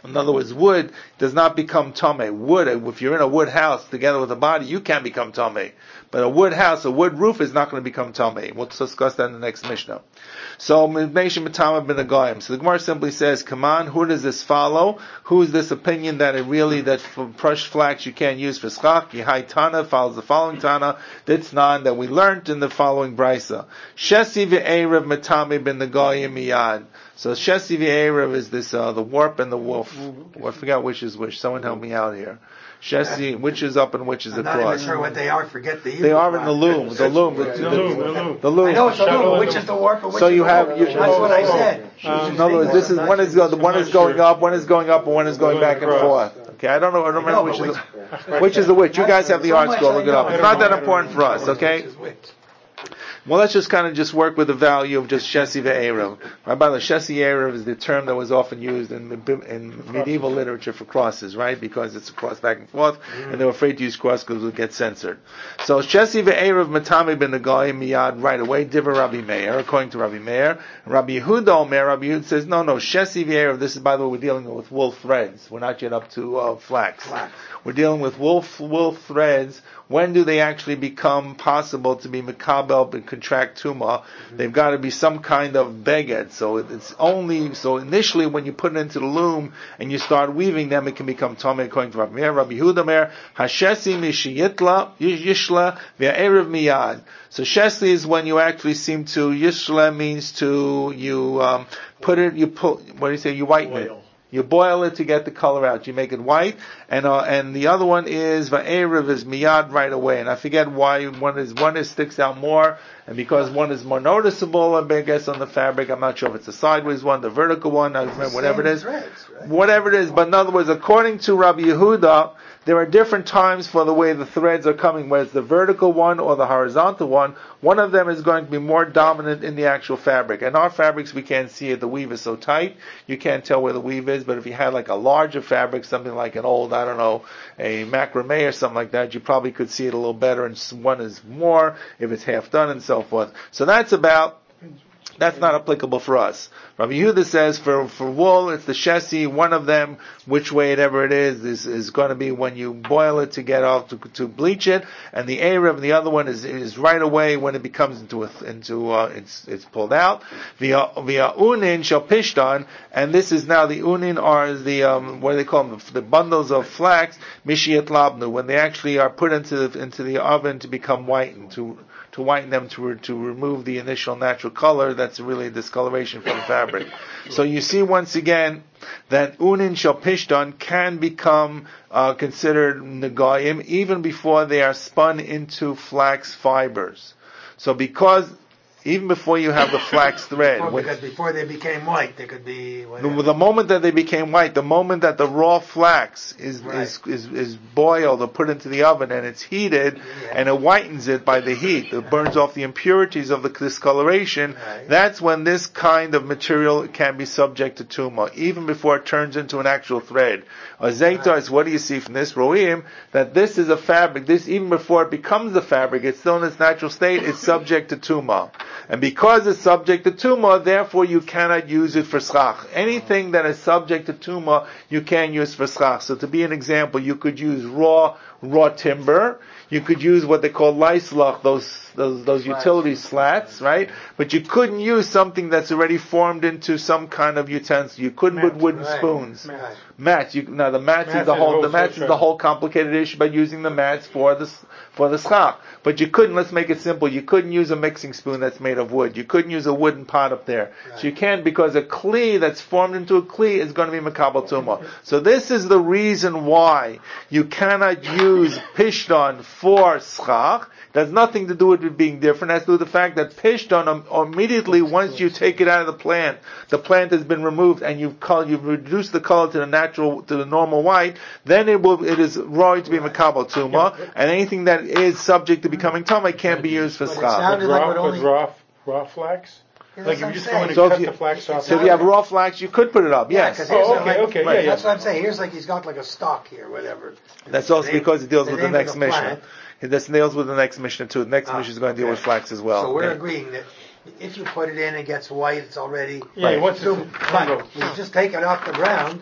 In other words, wood does not become tameh. Wood, if you're in a wood house together with a body, you can become tameh. But a wood house, a wood roof is not going to become tameh. We'll discuss that in the next Mishnah. So, so the Gemara simply says, come on, who does this follow? Who is this opinion that for brushed flax you can't use for schach? Yehai Tana follows the following Tana, Ditznan, that we learned in the following brisa. Shesi ve'erev metame ben negayim miyad. So Shesi ve'erev is this, the warp and the wolf. I forgot which is which. Someone help me out here. Shesi, which is up and which is across. I'm not even sure what they are. Forget the. They are in the loom. The loom. I know it's the loom. Which is the warp and which is the warp. That's what I said. In other words, this is one is going up, one is going up, and one is going back and forth. Okay, I don't remember which is the which. You guys have the art scroll. Look it up. It's not that important for us. Okay. Well, let's just work with the value of just Shesi ve'erev. Right, by the Shesi ve'erev is the term that was often used in medieval literature for crosses, right? Because it's a cross back and forth, and they were afraid to use cross because it would get censored. So Shesi ve'erev matame ben negayim miyad right away. Divrei Rabbi Meir, according to Rabbi Meir. Rabbi Yehuda Omer. Rabbi Yehuda says no. Shesi ve'erev. This is, by the way, we're dealing with wool threads. We're not yet up to flax. We're dealing with wool threads. When do they actually become possible to be mekabel and contract tumah? They've got to be some kind of beged. So initially when you put it into the loom and you start weaving them, it can become tameh according to Rabbi Meir. Rabbi Yehuda Meir, hashesi mishiyitla yishla ve'erev miyad. So shesi is when you actually seem to, yishla means to, you whiten it. You boil it to get the color out. You make it white, and the other one is va'erev is miyad right away. And I forget why one sticks out more, and because one is more noticeable, I guess, on the fabric. I'm not sure if it's the sideways one, the vertical one. I remember whatever it is. Whatever it is. But in other words, according to Rabbi Yehuda, there are different times for the way the threads are coming, whether it's the vertical one or the horizontal one. One of them is going to be more dominant in the actual fabric. And our fabrics, we can't see it. The weave is so tight, you can't tell where the weave is. But if you had like a larger fabric, something like an old, a macrame or something like that, you probably could see it a little better. And one is more if it's half done and so forth. So that's not applicable for us. Rabbi Yehuda says for wool, it's the shesi, one of them, which way ever it is going to be when you boil it to get off, to bleach it, and the erev, the other one is right away when it becomes it's pulled out. Via unin shel pishtan, and this is now the unin are the, what do they call them? The bundles of flax, mishiyat labnu, when they actually are put into the oven to become whitened, to whiten them, to remove the initial natural color that's really a discoloration from the fabric. So you see once again that unin shel pishtan can become considered negayim even before they are spun into flax fibers. So because even before you have the flax thread. Because before they became white, they could be whatever. The moment that they became white, the moment that the raw flax is boiled or put into the oven and it's heated and it whitens it by the heat, it burns off the impurities of the discoloration, that's when this kind of material can be subject to tumah, even before it turns into an actual thread. What do you see from this, Ro'im? That this is a fabric, this even before it becomes a fabric, it's still in its natural state, it's subject to tumah. And because it's subject to tumah, therefore you cannot use it for schach. Anything that is subject to tumah, you can use for schach. So to be an example, you could use raw timber. You could use what they call leislach, those utility slats, right? But you couldn't use something that's already formed into some kind of utensil. You couldn't put wooden spoons. Mats. The mats is the whole complicated issue by using the mats for the schach. But you couldn't, let's make it simple, you couldn't use a mixing spoon that's made of wood. You couldn't use a wooden pot up there. So you can't, because a kli that's formed into a kli is going to be makabel tumah. So this is the reason why you cannot use pishton for schach. It has nothing to do with it being different. It has to do with the fact that pishton, immediately once you take it out of the plant has been removed and you've reduced the color to the normal white, then it is right to be makabel tumah, and anything that is subject to becoming tumah can't be used for schach. Raw flax? Like if you just go in and cut the flax off. So if you have raw flax, you could put it up, yes. Okay. Right. That's what I'm saying. Here's like he's got like a stalk here, whatever. That's also because it deals with the next Mishnah. It deals with the next Mishnah too. The next Mishnah is going to deal with flax as well. So we're agreeing that if you put it in, it gets white. It's already you just take it off the ground.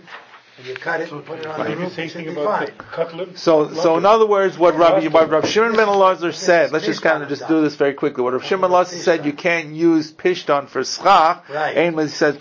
And you cut it and put it on the roof. So in other words, what Rabbi Shimon ben Elazar said, let's just kind of just do this very quickly. What Rabbi Shimon ben Elazar said, you can't use pishton for schach. And he said,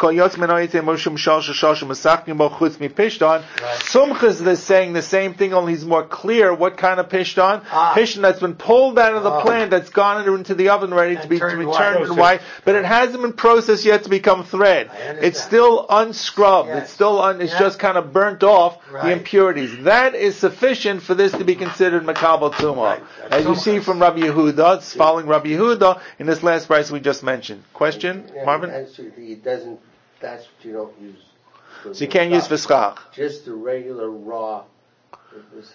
Sumchas is saying the same thing, only he's more clear. What kind of pishton? Pishton that's been pulled out of the plant, that's gone into the oven ready to be turned white, but it hasn't been processed yet to become thread. It's still unscrubbed. It's just kind of burnt off the impurities. That is sufficient for this to be considered makabel tumah. As you see from Rabbi Yehuda, it's following Rabbi Yehuda in this last price we just mentioned. Question, Marvin? That's what you don't use. So you can't use for schach. Just the regular raw.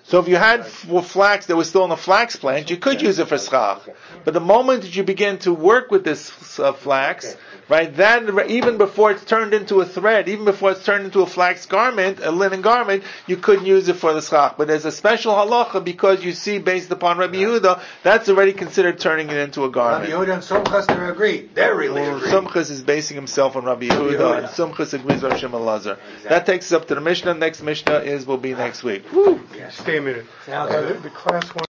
So if you had flax that was still in the flax plant, you could use it for schach. But the moment that you begin to work with this flax, right, that even before it's turned into a thread, even before it's turned into a flax garment, a linen garment, you couldn't use it for the schach. But there's a special halacha because you see, based upon Rabbi Yehuda, that's already considered turning it into a garment. Rabbi Yehuda and Sumchas agree. They're really agreeing. Sumchas is basing himself on Rabbi Yehuda, and Sumchas agrees with Shimon Elazar. That takes us up to the Mishnah. Next Mishnah will be next week. Stay a minute. The class one.